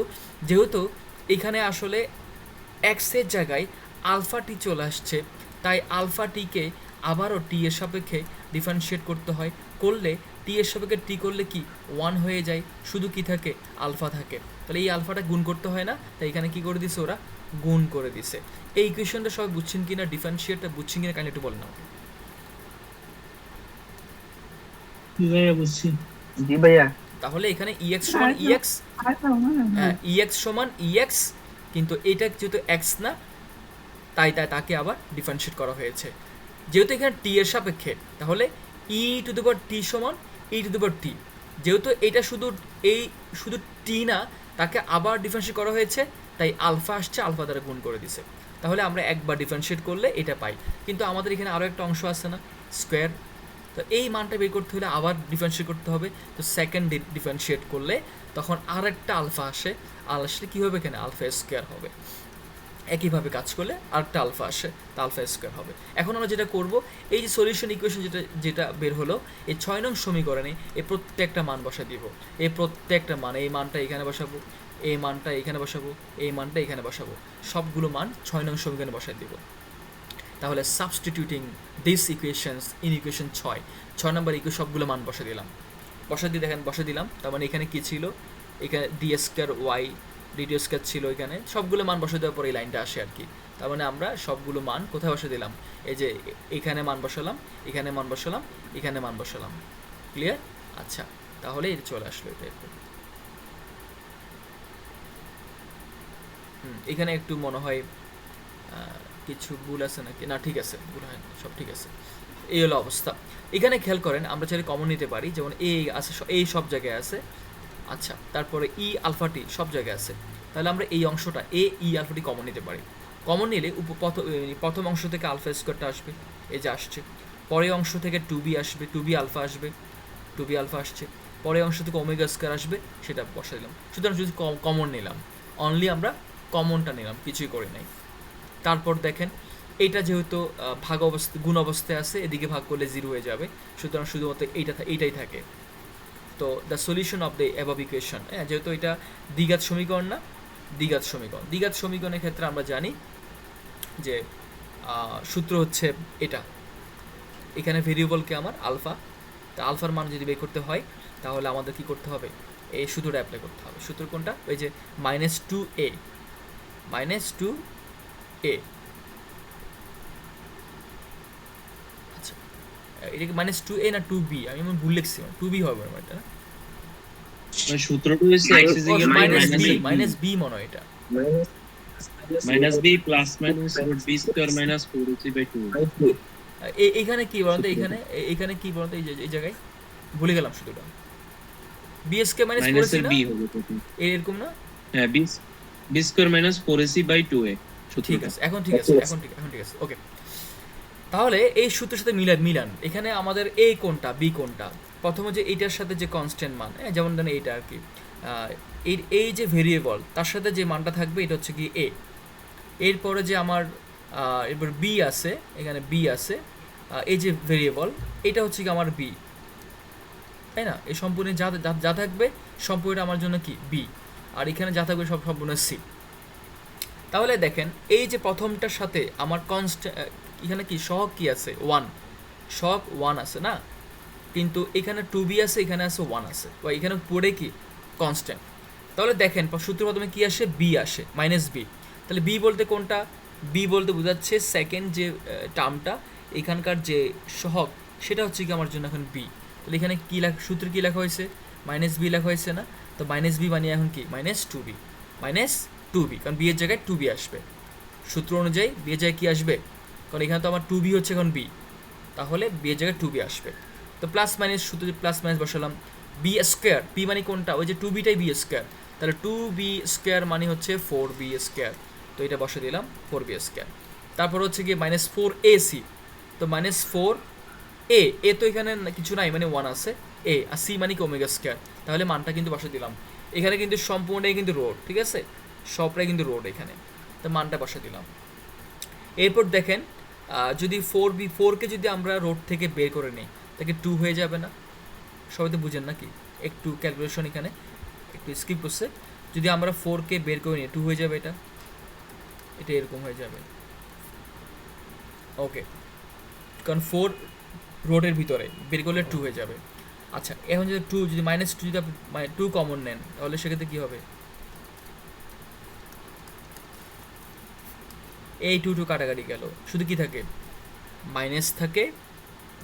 যেহেতু এখানে আসলে এক্সের জায়গায় আলফা টি চলে আসছে, তাই আলফা টিকে আবারও টি এর সাপেক্ষে ডিফারেন্সিয়েট করতে হয়, করলে টি এর সাপেক্ষে টি করলে কি 1 হয়ে যায়, শুধু কি থাকে, আলফা থাকে। তাহলে এই আলফাটা গুণ করতে হয় না, তাই এখানে কি করে দিছে ওরা, গুণ করে দিছে। এই ইকুয়েশনটা সবাই বুঝছেন কিনা, ডিফারেন্সিয়েটটা বুঝছেন কিনা কাইন্ডলি একটু বলেন আমাকে। বুঝছি। জি ভাইয়া। তাহলে এখানে ইএক্স সমান ইএক্স, হ্যাঁ ইএক্স সমান ইএক্স, কিন্তু এটা যেহেতু এক্স না, তাই তাকে আবার ডিফারেন্সিয়েট করা হয়েছে। যেহেতু এখানে টি এর সাপেক্ষে, তাহলে ই টু দ্য পাওয়ার টি সমান ই টু দ্য পাওয়ার টি। যেহেতু এটা শুধু টি না, তাকে আবার ডিফারেন্সিয়েট করা হয়েছে, তাই আলফা আসছে, আলফা দ্বারা গুণ করে দিছে। তাহলে আমরা একবার ডিফারেন্সিয়েট করলে এটা পাই। কিন্তু আমাদের এখানে আরও একটা অংশ আছে না, স্কোয়ার, তো এই মানটা বের করতে হলে আবার ডিফারেন্সিয়েট করতে হবে। তো সেকেন্ড ডিফারেন্সিয়েট করলে তখন আর একটা আলফা আসে, আসলে কী হবে, এখানে আলফা স্কোয়ার হবে। একইভাবে কাজ করলে আরেকটা আলফা আসে, তা আলফা স্কোয়ার হবে। এখন আমরা যেটা করব, এই যে সলিউশন ইকুয়েশন যেটা বের হলো, এই 6 নং সমীকরণে এই প্রত্যেকটা মান বসা দিব। এই প্রত্যেকটা মান, এই মানটা এখানে বসাবো, এই মানটা এখানে বসাবো, এই মানটা এখানে বসাবো, সবগুলো মান 6 নং সমীকরণে বসাই দিব। তাহলে substituting this equations in equation 6 number equation সবগুলো মান বসা দিলাম। বসা দিয়ে দেখেন, বসা দিলাম, তার মানে এখানে কী ছিল, এখানে d square y DT square ছিল, এখানে সবগুলো মান বসে দেওয়ার পরে এই লাইনটা আসে আর কি। তার মানে আমরা সবগুলো মান কোথায় বসে দিলাম, এই যে এখানে মান বসালাম, এখানে মান বসালাম, এখানে মান বসালাম। ক্লিয়ার? আচ্ছা, তাহলে এটা চলে আসলো, এটা একটু এখানে একটু মনে হয় কিছু ভুল আছে নাকি, না ঠিক আছে, ভুল হয় না, সব ঠিক আছে। এই হলো অবস্থা। এখানে খেয়াল করেন, আমরা চাইলে কমন নিতে পারি, যেমন এ আছে, এই সব জায়গায় আছে। আচ্ছা, তারপরে ই আলফাটি সব জায়গায় আছে, তাহলে আমরা এই অংশটা এ ই আলফাটি কমন নিতে পারি। কমন নিলে প্রথম অংশ থেকে আলফা স্কোয়ারটা আসবে, এই যে আসছে। পরের অংশ থেকে 2b আসবে, 2b আলফা আসবে, 2b আলফা আসছে। পরের অংশ থেকে ওমেগা স্কোয়ার আসবে, সেটা বসা দিলাম। সুতরাং যদি কমন নিলাম, অনলি আমরা কমনটা নিলাম, কিছুই করি নাই। তারপর দেখেন, এইটা যেহেতু গুণ অবস্থায় আছে, এদিকে ভাগ করলে 0 হয়ে যাবে, সুতরাং শুধুমাত্র এইটাই থাকে। তো the solution of the above equation, যেহেতু এটা দ্বিঘাত সমীকরণ না, দ্বিঘাত সমীকরণের ক্ষেত্রে আমরা জানি যে সূত্র হচ্ছে এটা, এখানে ভেরিয়েবলকে আমার আলফা, তা আলফার মান যদি বের করতে হয়, তাহলে আমাদের কি করতে হবে, এই সূত্রটা অ্যাপ্লাই করতে হবে। সূত্র কোনটা, ওই যে -2a, আচ্ছা এটা কি -2a না 2b, আমি ভুল লিখছি, 2b হবে আমার এটা, সূত্রটা হচ্ছে x is equal to -b মনে হয় এটা, -b plus minus root b square minus 4ac/2। এইখানে কি বলতো, এখানে কি বলতো, এই জায়গায় ভুলে গেলাম শুধুটা, bsk minus 4ac না, এরকম না, হ্যাঁ b square minus 4ac/2a। ঠিক আছে, এখন ঠিক আছে, ওকে। তাহলে এই সূত্রের সাথে মিলান, এখানে আমাদের এ কোনটা, বি কোনটা, প্রথমে যে এইটার সাথে যে কনস্ট্যান্ট মান, যেমন ধরেন এইটা আর কি, এই যে ভেরিয়েবল তার সাথে যে মানটা থাকবে, এটা হচ্ছে কি এ। এরপরে যে আমার এরপর বি আছে, এখানে বি আছে, এই যে ভেরিয়েবল, এটা হচ্ছে কি আমার বি, তাই না? এই সম্পূর্ণ যা থাকবে সম্পূর্ণ আমার জন্য কি বি, আর এখানে যা থাকবে সব সম্পূর্ণ সি। তাহলে দেখেন, এই যে প্রথমটার সাথে আমার এখানে কি সহগ কি আছে, 1, সহগ 1 আছে না, কিন্তু এখানে 2b আছে, এখানে আছে 1 আছে, বা এখানে পড়ে কি কনস্ট্যান্ট। তাহলে দেখেন সূত্র প্রথমে কি আসে, বি আসে, -b। তাহলে বি বলতে কোনটা, বি বলতে বোঝাচ্ছে সেকেন্ড যে টার্মটা, এখানকার যে সহগ, সেটা হচ্ছে কি আমার জন্য এখন বি। তাহলে এখানে কী সূত্রে কী লেখা হয়েছে, -b লেখা হয়েছে না, তো -b বানিয়ে এখন কি -2b, কারণ বি এর জায়গায় 2b আসবে। সূত্র অনুযায়ী বি এর জায়গায় কী আসবে, কারণ এখানে তো আমার 2b হচ্ছে এখন বি, তাহলে বি এর জায়গায় 2b আসবে। তো প্লাস মাইনাস সূত্র প্লাস মাইনাস বসালাম, বি স্কোয়ার, বি মানে কোনটা, ওই যে 2bটাই বি স্কোয়ার, তাহলে 2b স্কোয়ার মানে হচ্ছে 4b স্কোয়ার, তো এটা বসে দিলাম 4b স্কোয়ার। তারপর হচ্ছে গিয়ে মাইনাস 4ac, তো মাইনাস 4a, এ তো এখানে কিছু নাই মানে 1 আছে, এ আর সি মানে কি ওমেগা স্কোয়ার, তাহলে মানটা কিন্তু বসে দিলাম। এখানে কিন্তু সম্পূর্ণটাই কিন্তু রোড, ঠিক আছে, সবটাই কিন্তু রোড এখানে, তো মানটা বসে দিলাম। এরপর দেখেন যদি 4কে যদি আমরা রোড থেকে বের করে নিই তাকে 2 হয়ে যাবে না, সবাই তো বুঝেন নাকি, একটু ক্যালকুলেশন এখানে একটু স্কিপ করছে, যদি আমরা 4কে বের করে নিই 2 হয়ে যাবে, এটা এরকম হয়ে যাবে, ওকে, কারণ 4 রোডের ভিতরে বের করলে 2 হয়ে যাবে। আচ্ছা এখন যদি 2 যদি -2 যদি আপনি 2 কমন নেন তাহলে সেক্ষেত্রে কী হবে, এই 2 কাটাকাটি গেল, শুধু কি থাকে মাইনাস থাকে,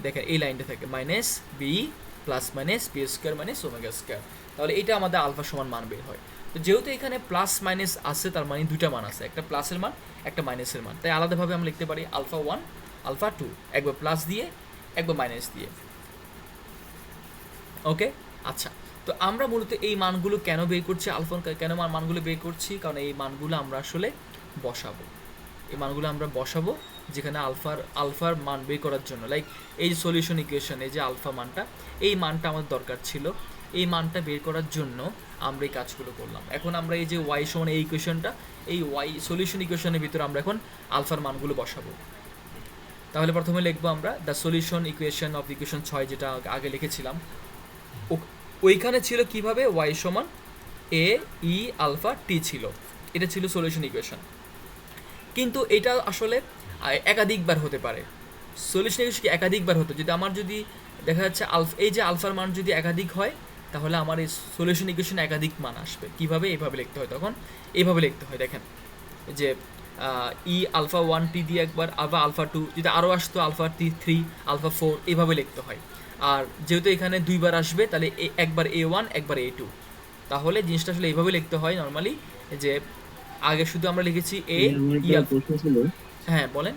দেখেন এই লাইনটা থাকে minus b plus minus b square minus omega square, তাহলে এটা আমাদের আলফা সমান মান বের হয়। তো যেহেতু এখানে প্লাস মাইনাস আছে তার মানে দুইটা মান আছে, একটা প্লাসের মান একটা মাইনাসের মান, তাই আলাদাভাবে আমরা লিখতে পারি আলফা 1 আলফা 2, একবার প্লাস দিয়ে একবার মাইনাস দিয়ে, ওকে। আচ্ছা তো আমরা মূলত এই মানগুলো কেন বের করছি, আলফা কেন মানগুলো বের করছি, কারণ এই মানগুলো আমরা আসলে বসাবো, এই মানগুলো আমরা বসাবো যেখানে আলফার মান বের করার জন্য, লাইক এই যে সলিউশন ইকুয়েশন, এই যে আলফা মানটা, এই মানটা আমাদের দরকার ছিল, এই মানটা বের করার জন্য আমরা এই কাজগুলো করলাম। এখন আমরা এই যে ওয়াই সমান এই ইকুয়েশনটা, এই ওয়াই সলিউশন ইকুয়েশনের ভিতরে আমরা এখন আলফার মানগুলো বসাবো। তাহলে প্রথমে লিখবো আমরা the solution equation of equation 6 যেটা আগে লিখেছিলাম, ওইখানে ছিল কিভাবে ওয়াই সমান এ ই আলফা টি ছিল, এটা ছিল সলিউশন ইকুয়েশন, কিন্তু এটা আসলে একাধিকবার হতে পারে, সলিউশন ইকুয়েশন কি একাধিকবার হতো, যদি আমার যদি দেখা যাচ্ছে এই যে আলফার মান যদি একাধিক হয় তাহলে আমার এই সলিউশন ইকুয়েশন একাধিক মান আসবে, কিভাবে, এইভাবে লিখতে হয়, তখন এইভাবে লিখতে হয়, দেখেন যে ই আলফা 1 টি দিয়ে একবার, আলফা আলফা 2, যদি আরও আসতো আলফা 3 আলফা 4, এইভাবে লিখতে হয়। আর যেহেতু এখানে দুইবার আসবে তাহলে একবার A1 একবার A2, তাহলে জিনিসটা আসলে এইভাবে লিখতে হয় নর্মালি, যে আগে শুধু আমরা লিখেছি এ ই আলফা। হ্যাঁ বলেন।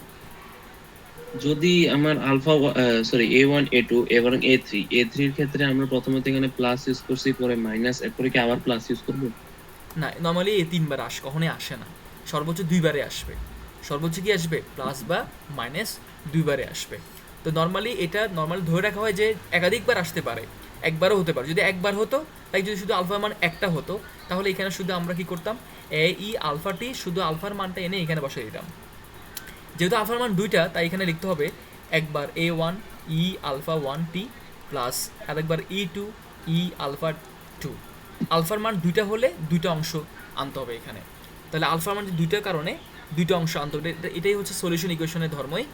যদি আমার আলফা A1 A2 এবং A3 এর ক্ষেত্রে আমরা প্রথমে এখানে প্লাস ইউজ করছি, পরে মাইনাস, এরপরে কি আবার প্লাস ইউজ করব? না, নর্মালি এই 3 বার কখনোই আসে না, সর্বোচ্চ 2বারে আসবে, সর্বোচ্চ কি আসবে প্লাস বা মাইনাস 2বারে আসবে। তো নর্মালি এটা নর্মালি ধরে রাখা হয় যে একাধিকবার আসতে পারে, একবারও হতে পারে, যদি একবার হতো তাই যদি শুধু আলফার মান একটা হতো তাহলে এখানে শুধু আমরা কি করতাম, এ ই আলফা টি শুধু আলফার মানটা এনে এখানে বসিয়ে দিতাম, যেহেতু আলফার মান 2টা তাই এখানে লিখতে হবে একবার A1 ই আলফা 1 টি প্লাস আরেকবার E2 ই আলফা 2, আলফার মান 2টা হলে 2টা অংশ আনতে হবে এখানে, তাহলে আলফার মান যে 2টার কারণে 2টা অংশ আনতে হবে, এটাই হচ্ছে সলিউশন ইকুয়েশনের ধর্মই,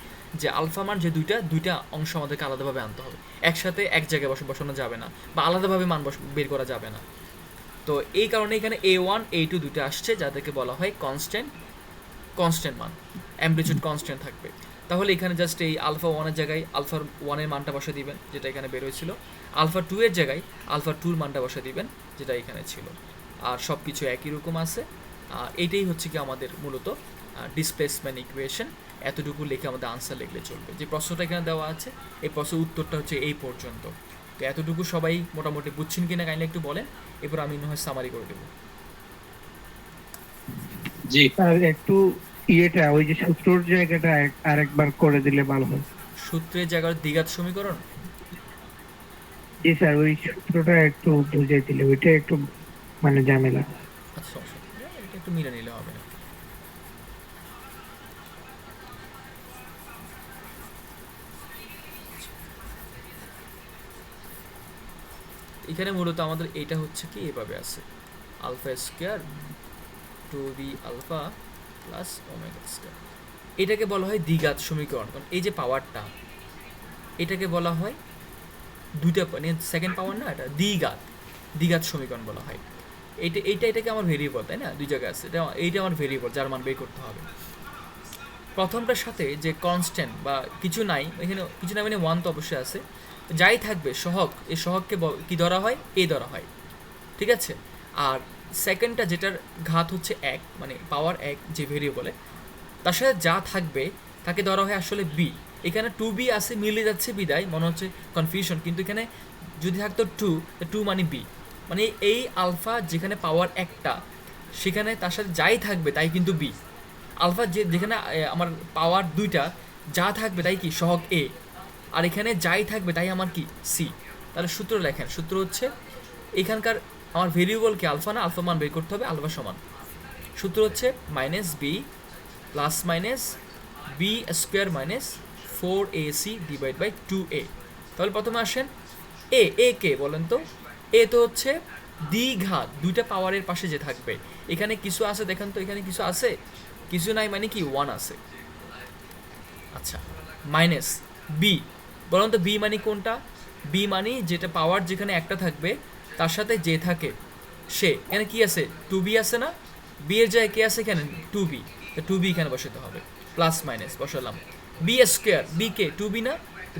যে আলফা মান যে 2টা অংশ আমাদেরকে আলাদাভাবে আনতে হবে, একসাথে এক জায়গায় বসানো যাবে না, বা আলাদাভাবে মান বের করা যাবে না। তো এই কারণে এখানে A1 A2 দুটো আসছে, যাদেরকে বলা হয় কনস্ট্যান্ট মান, অ্যামপ্লিটিউড কনস্ট্যান্ট থাকবে। তাহলে এখানে জাস্ট এই আলফা 1 এর জায়গায় আলফা 1 এর মানটা বসে দিবেন যেটা এখানে বের হয়েছিল, আলফা 2 এর জায়গায় আলফা 2 এর মানটা বসে দিবেন যেটা এখানে ছিল, আর সব কিছু একই রকম আছে। এইটাই হচ্ছে কি আমাদের মূলত ডিসপ্লেসমেন্ট ইকুয়েশন, এতটুকু লিখে আমাদের আনসার লিখলে চলবে। যে প্রশ্নটা এখানে দেওয়া আছে এই প্রশ্নের উত্তরটা হচ্ছে এই পর্যন্ত। তো এতটুকু সবাই মোটামুটি বুঝছেন কিনা কাইন্ডলি একটু বলেন, এরপর আমি না হয় সামারি করে দেবো। জি আর একটু ইয়েটা ওই যে সূত্রর জায়গাটা আরেকবার করে দিলে ভালো হয়। সূত্রের জায়গার দ্বিঘাত সমীকরণ, জি স্যার, ওই সূত্রটা একটু বুঝিয়ে দিলে, ওইটা একটু মানে ঝামেলা। আচ্ছা সমস্যা নেই, এটা একটু মিলে নিলে হবে না। এখানে মূলত আমাদের এটা হচ্ছে কি এভাবে আছে, alpha square 2b alpha plus omega square, এটাকে বলা হয় দ্বিঘাত সমীকরণ। কারণ এই যে পাওয়ারটা এটাকে বলা হয় দুইটা, মানে সেকেন্ড পাওয়ার না, এটা দ্বিঘাত সমীকরণ বলা হয়। এটাকে আমার ভেরিয়েবল, তাই না, দুই জায়গায় আছে, এইটা আমার ভেরিয়েবল যার মান বের করতে হবে। প্রথমটার সাথে যে কনস্ট্যান্ট বা কিছু নাই, এখানে কিছু নাই মানে 1 তো অবশ্যই আছে, যাই থাকবে সহগ, এই সহগকে কি ধরা হয়, এ ধরা হয়, ঠিক আছে। আর সেকেন্ডটা যেটার ঘাত হচ্ছে 1, মানে পাওয়ার 1 যে ভেরিয়েবলে, তার সাথে যা থাকবে তাকে ধরা হয় আসলে বি। এখানে টু বি আছে, মিলে যাচ্ছে বিদায় মনে হচ্ছে কনফিউশন, কিন্তু এখানে যদি থাকতো টু, টু মানে বি, মানে এই আলফা যেখানে পাওয়ার একটা, সেখানে তার সাথে যাই থাকবে তাই কিন্তু বি। আলফা যেখানে আমার পাওয়ার দুইটা, যা থাকবে তাই কি সহগ এ, আর এখানে যাই থাকবে তাই আমার কি সি। তাহলে সূত্র লেখেন, সূত্র হচ্ছে এখানকার আমার ভেরিয়েবলকে আলফা না, আলফা মান বের করতে হবে, আলফা সমান সূত্র হচ্ছে minus b plus minus b square minus 4ac divide by 2a। তাহলে প্রথমে আসেন এ কে বলেন তো? এ তো হচ্ছে দ্বিঘাত, দুইটা পাওয়ারের পাশে যে থাকবে। এখানে কিছু আছে দেখেন তো, এখানে কিছু আছে, কিছু নাই মানে কি 1 আছে। আচ্ছা, মাইনাস বি, বলুন তো বি মানে কোনটা? বি মানে যেটা পাওয়ার যেখানে একটা থাকবে তার সাথে যে থাকে সে। এখানে কি আছে? 2b আছে না? বি এর জায়গায় কে আছে এখানে? 2b, তো 2b এখানে বসাতে হবে, প্লাস মাইনাস বসালাম। বি স্কোয়ার, বি কে 2b না,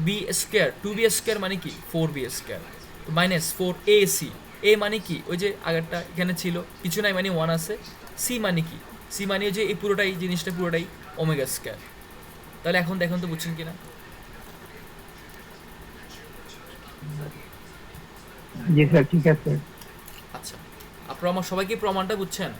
বি স্কোয়ার 2b স্কোয়ার মানে কি 4b স্কোয়ার, মাইনাস 4ac। এ মানে কি ওই যে আগেরটা এখানে ছিল, কিছু নাই মানে 1 আছে। সি মানে কি? সি মানে ওই যে এই পুরোটাই জিনিসটা পুরোটাই ওমেগা স্কোয়ার। তাহলে এখন দেখুন তো বুঝছেন কিনা? জি স্যার, ঠিক আছে। আচ্ছা, আপনারা আমার সবাইকে প্রমাণটা বুঝছেন?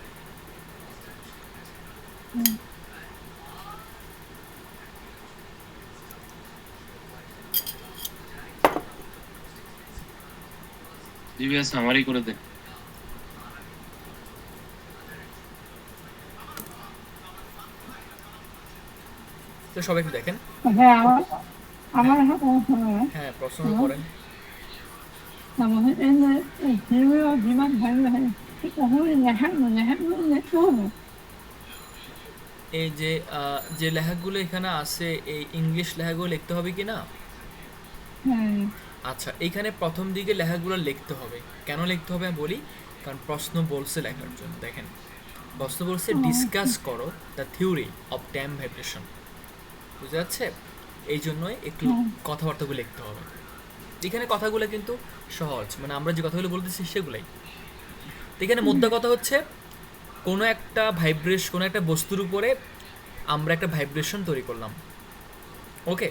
জি ভাইয়া সামারি করে দেন। তো সবাই একটু দেখেন। হ্যাঁ আমার হ্যাঁ হ্যাঁ, প্রশ্ন করেন। এই যে যে লেখাগুলো এখানে আছে, এই ইংলিশ লেখাগুলো লিখতে হবে কি না? আচ্ছা, এইখানে প্রথম দিকে লেখাগুলো লিখতে হবে। কেন লিখতে হবে আমি বলি, কারণ প্রশ্ন বলছে লেখার জন্য। দেখেন, প্রশ্ন বলছে ডিসকাস করো the theory of dam vibration, বুঝতে যাচ্ছে? এই জন্যই একটু কথাবার্তাগুলো লিখতে হবে। এখানে কথাগুলো কিন্তু সহজ, মানে আমরা যে কথাগুলো বলতেছি সেগুলাই। তো এখানে মোদ্দা কথা হচ্ছে কোনো একটা কোনো একটা বস্তুর উপরে আমরা একটা ভাইব্রেশন তৈরি করলাম, ওকে?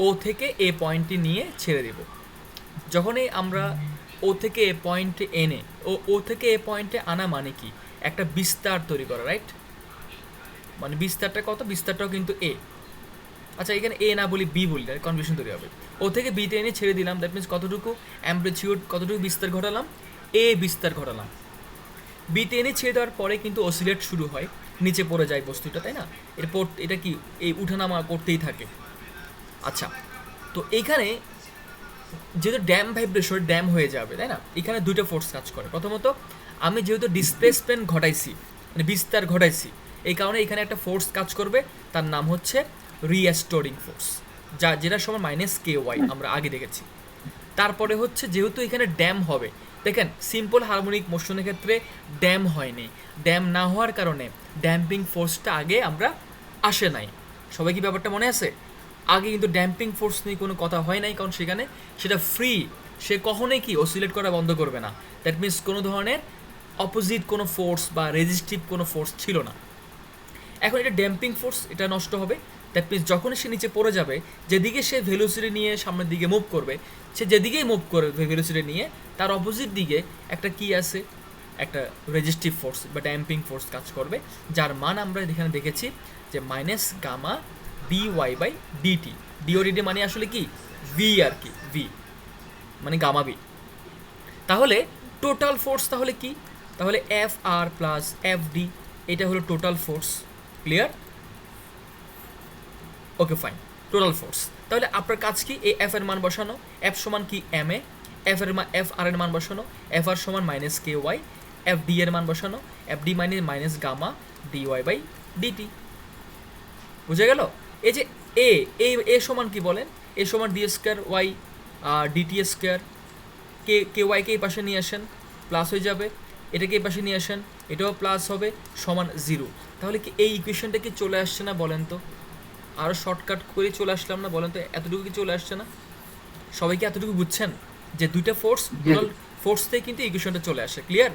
ও থেকে এ পয়েন্টে নিয়ে ছেড়ে দেব। যখনই আমরা ও থেকে এ পয়েন্টে এনে ও থেকে এ পয়েন্টে আনা মানে কি একটা বিস্তার তৈরি করা, রাইট? মানে বিস্তারটা কত? বিস্তারটাও কিন্তু এ। আচ্ছা, এখানে এ না বলি বি বলি, কনফিউশন তৈরি হবে। ও থেকে বিতে এনে ছেড়ে দিলাম, দ্যাট মিনস কতটুকু অ্যাম্প্লিটিউড, কতটুকু বিস্তার ঘটালাম? এ বিস্তার ঘটালাম। বিতে এনে ছেড়ে দেওয়ার পরে কিন্তু অসিলেট শুরু হয়, নিচে পড়ে যায় বস্তুটা, তাই না? এরপর এটা কি এই উঠানামা করতেই থাকে। আচ্ছা, তো এইখানে যেহেতু ড্যাম ভাইব্রেশন ড্যাম হয়ে যাবে, তাই না? এখানে দুইটা ফোর্স কাজ করে। প্রথমত আমি যেহেতু ডিসপ্লেসমেন্ট ঘটাইছি, মানে বিস্তার ঘটাইছি, এই কারণে এখানে একটা ফোর্স কাজ করবে, তার নাম হচ্ছে রিঅ্যাস্টোরিং ফোর্স, যেটা সমান মাইনাস কে ওয়াই, আমরা আগে দেখেছি। তারপরে হচ্ছে যেহেতু এখানে ড্যাম হবে, দেখেন সিম্পল হারমোনিক মোশনের ক্ষেত্রে ড্যাম হয়নি, ড্যাম না হওয়ার কারণে ড্যাম্পিং ফোর্সটা আগে আমরা আসে নাই। সবাই কি ব্যাপারটা মনে আছে? আগে কিন্তু ড্যাম্পিং ফোর্স নিয়ে কোনো কথা হয় নাই, কারণ সেখানে সেটা ফ্রি, সে কখনোই কি অসিলেট করা বন্ধ করবে না। দ্যাট মিনস কোনো ধরনের অপোজিট কোনো ফোর্স বা রেজিস্টিভ কোনো ফোর্স ছিল না। এখন এটা ড্যাম্পিং ফোর্স, এটা নষ্ট হবে। দ্যাট মিনস যখনই সে নিচে পড়ে যাবে, যেদিকে সে ভেলোসিটি নিয়ে সামনের দিকে মুভ করবে, সে যেদিকেই মুভ করবে ভেলোসিটি নিয়ে, তার অপোজিট দিকে একটা কি আছে, একটা রেজিস্টিভ ফোর্স বা ড্যাম্পিং ফোর্স কাজ করবে, যার মান আমরা এখানে দেখেছি যে minus gamma D Y by dt. ডিওডিটি মানে আসলে কি ভি আর কি, ভি মানে গামা বি। তাহলে টোটাল ফোর্স তাহলে কি? তাহলে f r plus f d, এটা হলো total force. Clear? Okay, fine, total force. তাহলে আপনার কাজ কি? এই এফ এর মান বসানো। এফ সমান কি এম এ, এফ আর এর মান বসানো। এফ আর সমান minus K Y, F D এর মান বসানো। এফ ডি মানে minus gamma D Y by DT. বুঝে গেল? এই যে এ সমান কি বলেন? এ সমান d square y DT square. K ওয়াইকে এই পাশে নিয়ে আসেন, প্লাস হয়ে যাবে। এটাকে এই পাশে নিয়ে আসেন, এটাও প্লাস হবে, সমান 0। তাহলে কি এই ইকুয়েশনটা কি চলে আসছে না বলেন তো? আরও শর্টকাট করে চলে আসলাম না বলেন তো? এতটুকু কি চলে আসছে না? সবাই কি এতটুকু বুঝছেন যে দুইটা ফোর্স, টোটাল ফোর্স থেকে কিন্তু ইকুয়েশনটা চলে আসে? ক্লিয়ার?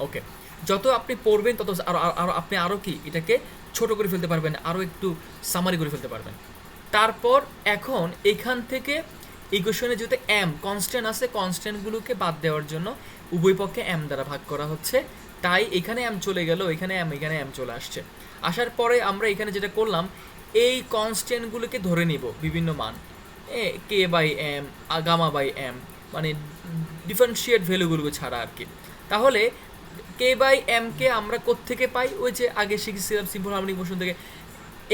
ওকে, যত আপনি পড়বেন তত আরো আপনি আরও কি এটাকে ছোট করে ফেলতে পারবেন, আরও একটু সামারি করে ফেলতে পারবেন। তারপর এখন এখান থেকে ইকুয়েশনে যেহেতু এম কনস্ট্যান্ট আছে, কনস্ট্যান্টগুলোকে বাদ দেওয়ার জন্য উভয় পক্ষে এম দ্বারা ভাগ করা হচ্ছে, তাই এখানে এম চলে গেল, এখানে এম চলে আসছে। আসার পরে আমরা এখানে যেটা করলাম, এই কনস্ট্যান্টগুলোকে ধরে নিব বিভিন্ন মান, k by m, gamma by m, মানে ডিফারেন্সিয়েট ভ্যালুগুলো ছাড়া আর কি। তাহলে কে বাই এমকে আমরা কোত্থেকে পাই? ওই যে আগে শিখেছিলাম সিম্পল হারমোনিক মোশন থেকে,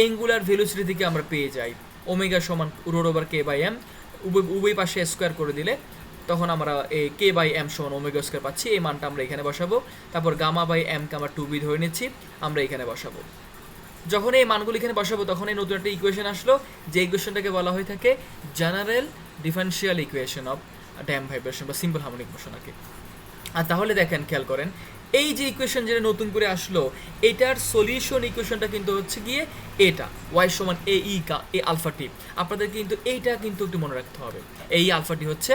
এঙ্গুলার ভেলোসিটি থেকে আমরা পেয়ে যাই ওমেগা সমান root over K by M, উভয় পাশে স্কোয়ার করে দিলে তখন আমরা এই কে বাই এম সমান ওমেগা স্কোয়ার পাচ্ছি। এই মানটা আমরা এখানে বসাবো। তারপর গামা বাই এমকে আমরা 2b ধরে নিচ্ছি, আমরা এখানে বসাবো। যখন এই মানগুলো এখানে বসাবো তখন এই নতুন একটা ইকুয়েশন আসলো, যে ইকুয়েশনটাকে বলা হয়ে থাকে general differential equation of damp vibration বা সিম্পল হারমোনিক মোশন আর কি। আর তাহলে দেখেন, খেয়াল করেন, এই যে ইকুয়েশন যেটা নতুন করে আসলো, এটার সলিউশন ইকুয়েশনটা কিন্তু হচ্ছে গিয়ে এটা ওয়াই সমান এ ই এ আলফা টি। আপনাদের কিন্তু এইটা কিন্তু একটু মনে রাখতে হবে, এই আলফা টি হচ্ছে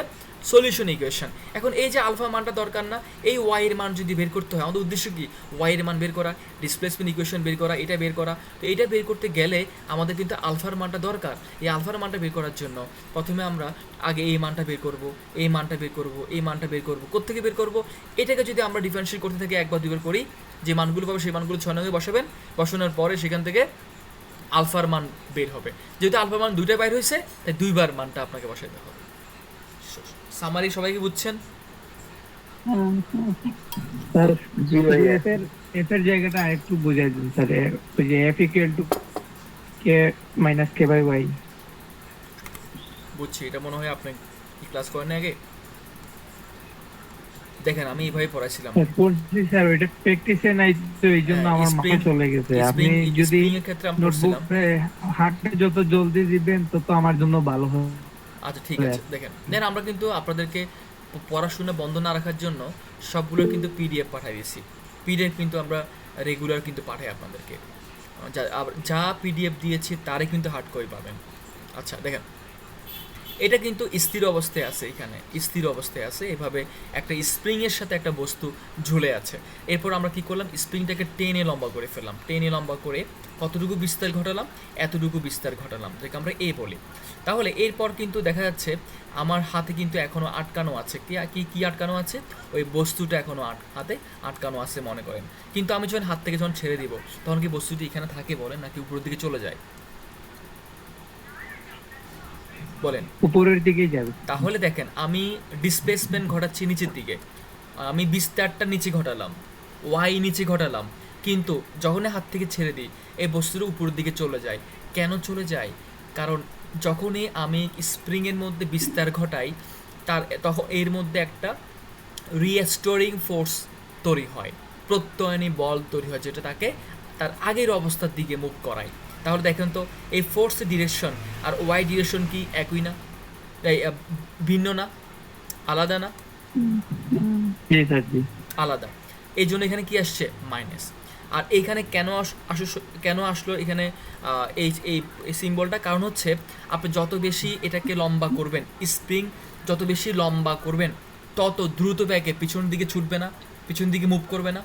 সলিউশন ইকুয়েশন। এখন এই যে আলফা মানটা দরকার না, এই ওয়াই এর মান যদি বের করতে হয়, আমাদের উদ্দেশ্য কি ওয়াই এর মান বের করা, ডিসপ্লেসমেন্ট ইকুয়েশন বের করা, এটা বের করা। তো এটা বের করতে গেলে আমাদের কিন্তু আলফার মানটা দরকার। এই আলফার মানটা বের করার জন্য প্রথমে আমরা আগে এই মানটা বের করব, এই মানটা বের করব, এই মানটা বের করব। কোত্থেকে বের করব? এটাকে যদি আমরা ডিফারেন্সিয়েট করতে থাকি একবার দুইবার করি, যে মানগুলো পাবো সেই মানগুলো 6 নঙ্গে বসাবেন, বসানোর পরে সেখান থেকে আলফার মান বের হবে। যেহেতু আলফার মান দুইটা বাইর হয়েছে, তাই দুইবার মানটা আপনাকে বসাইতে হবে। সামারি সবাইকে বুঝছেন? স্যার জি ভাইয়া। এফ এর জায়গাটা আরেকটু বোঝাই দিন স্যার, ওই যে F equal to K minus K by Y. বুঝছি, এটা মনে হয় আপনি ক্লাস করেন আগে। দেখেন আমি এইভাবে পড়াইছিলাম। পড়ছি স্যার, ওইটা প্র্যাকটিসে নাই তো এই জন্য হ্যাঁ, আমার মাথায় spring- চলে গেছে। আপনি যদি স্প্রিং এর ক্ষেত্রে আমরা পড়ছিলাম। নোটবুকে হাতটা যত জলদি দিবেন তত আমার জন্য ভালো হবে। আচ্ছা ঠিক আছে, দেখেন দেন আমরা কিন্তু আপনাদেরকে পড়াশোনা বন্ধ না রাখার জন্য সবগুলো কিন্তু পিডিএফ পাঠিয়ে দিয়েছি। পিডিএফ কিন্তু আমরা রেগুলার কিন্তু পাঠাই আপনাদেরকে, যা পিডিএফ দিয়েছি তারে কিন্তু হার্ড কপি পাবেন। আচ্ছা দেখেন, এটা কিন্তু স্থির অবস্থায় আছে, এখানে স্থির অবস্থায় আছে, এভাবে একটা স্প্রিংয়ের সাথে একটা বস্তু ঝুলে আছে। এরপর আমরা কি করলাম, স্প্রিংটাকে টেনে লম্বা করে ফেললাম, টেনে লম্বা করে কতটুকু বিস্তার ঘটালাম, এতটুকু বিস্তার ঘটালাম, যেটা আমরা এ বলি। তাহলে এরপর কিন্তু দেখা যাচ্ছে আমার হাতে কিন্তু এখনও আটকানো আছে, কি আটকানো আছে, ওই বস্তুটা এখনও হাতে আটকানো আছে মনে করেন। কিন্তু আমি যখন হাত থেকে যখন ছেড়ে দিব তখন কি বস্তুটি এখানে থাকে বলেন, নাকি উপরের দিকে চলে যায় বলেন? উপরের দিকে যাবে। তাহলে দেখেন আমি ডিসপ্লেসমেন্ট ঘটাচ্ছি নিচের দিকে, আমি বিস্তারটা নিচে ঘটালাম, ওয়াই নিচে ঘটালাম, কিন্তু যখনই হাত থেকে ছেড়ে দিই এই বস্তুটা উপরের দিকে চলে যায়। কেন চলে যায়? কারণ যখনই আমি স্প্রিংয়ের মধ্যে বিস্তার ঘটাই তখন এর মধ্যে একটা রিস্টোরিং ফোর্স তৈরি হয়, প্রত্যয়নী বল তৈরি হয়, যেটা তাকে তার আগের অবস্থার দিকে মুভ করায়। তাহলে দেখেন তো এই ফোর্সের ডিরেকশন আর ওয়াই ডিরেকশন কি একই না, ভিন্ন না, আলাদা না? জি স্যার, জি আলাদা। এই জন্য এখানে কি আসছে, মাইনাস। আর এইখানে কেন আসলো এখানে এই সিম্বলটা? কারণ হচ্ছে আপনি যত বেশি এটাকে লম্বা করবেন, স্প্রিং যত বেশি লম্বা করবেন তত দ্রুত ব্যাগে পিছন দিকে ছুটবে না, পিছন দিকে মুভ করবে না।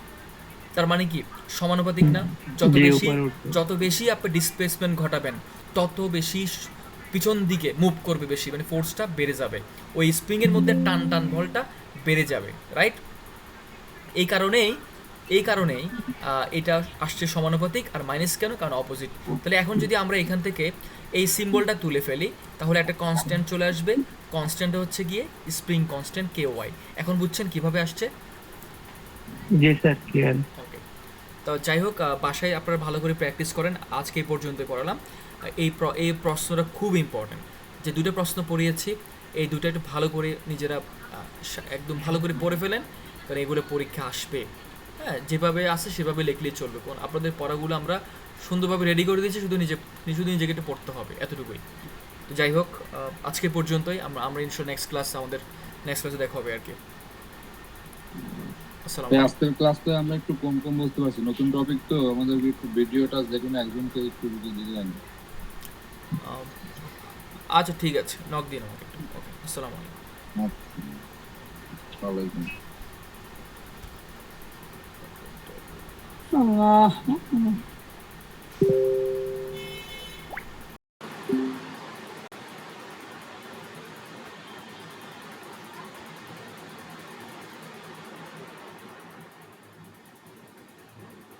তার মানে কি সমানুপাতিক না? যত বেশি আপনি ডিসপ্লেসমেন্ট ঘটাবেন তত বেশি পিছন দিকে মুভ করবে বেশি, মানে ফোর্সটা বেড়ে যাবে, ওই স্প্রিংয়ের মধ্যে টান বলটা বেড়ে যাবে, রাইট? এই কারণেই এটা আসছে সমানুপাতিক। আর মাইনাস কেন? কারণ অপোজিট। তাহলে এখন যদি আমরা এখান থেকে এই সিম্বলটা তুলে ফেলি তাহলে একটা কনস্ট্যান্ট চলে আসবে, কনস্ট্যান্ট হচ্ছে গিয়ে স্প্রিং কনস্ট্যান্ট কে ওয়াই। এখন বুঝছেন কিভাবে আসছে? জি স্যার, ক্লিয়ার। ওকে, তো যাই হোক, বাসায় আপনারা ভালো করে প্র্যাকটিস করেন। আজকে এই পর্যন্ত পড়ালাম। এই প্রশ্নটা খুব ইম্পর্টেন্ট, যে দুটো প্রশ্ন পড়িয়েছি এই দুটো একটু ভালো করে নিজেরা একদম ভালো করে পড়ে ফেলেন, কারণ এগুলো পরীক্ষা আসবে। হ্যাঁ, যেভাবে আসে সেভাবে লিখলেই চলবে। কোন আপনাদের পড়াগুলো আমরা সুন্দরভাবে রেডি করে দিয়েছি, শুধু নিজেকে একটু পড়তে হবে, এতটুকুই। তো যাই হোক, আজকে পর্যন্তই। আমরা ইনশাল্লাহ নেক্সট ক্লাসে দেখা হবে আর কি। আজকের ক্লাসটা আমরা একটু কম বুঝতে পারছি, নতুন টপিক তো, আমাদের একটু ভিডিওটা দেখুন, একজনকে একটু দিলেন। আচ্ছা ঠিক আছে, নক দিন আমাকে। ওকে, আসসালামু আলাইকুম। ওয়ালাইকুম। আল্লাহ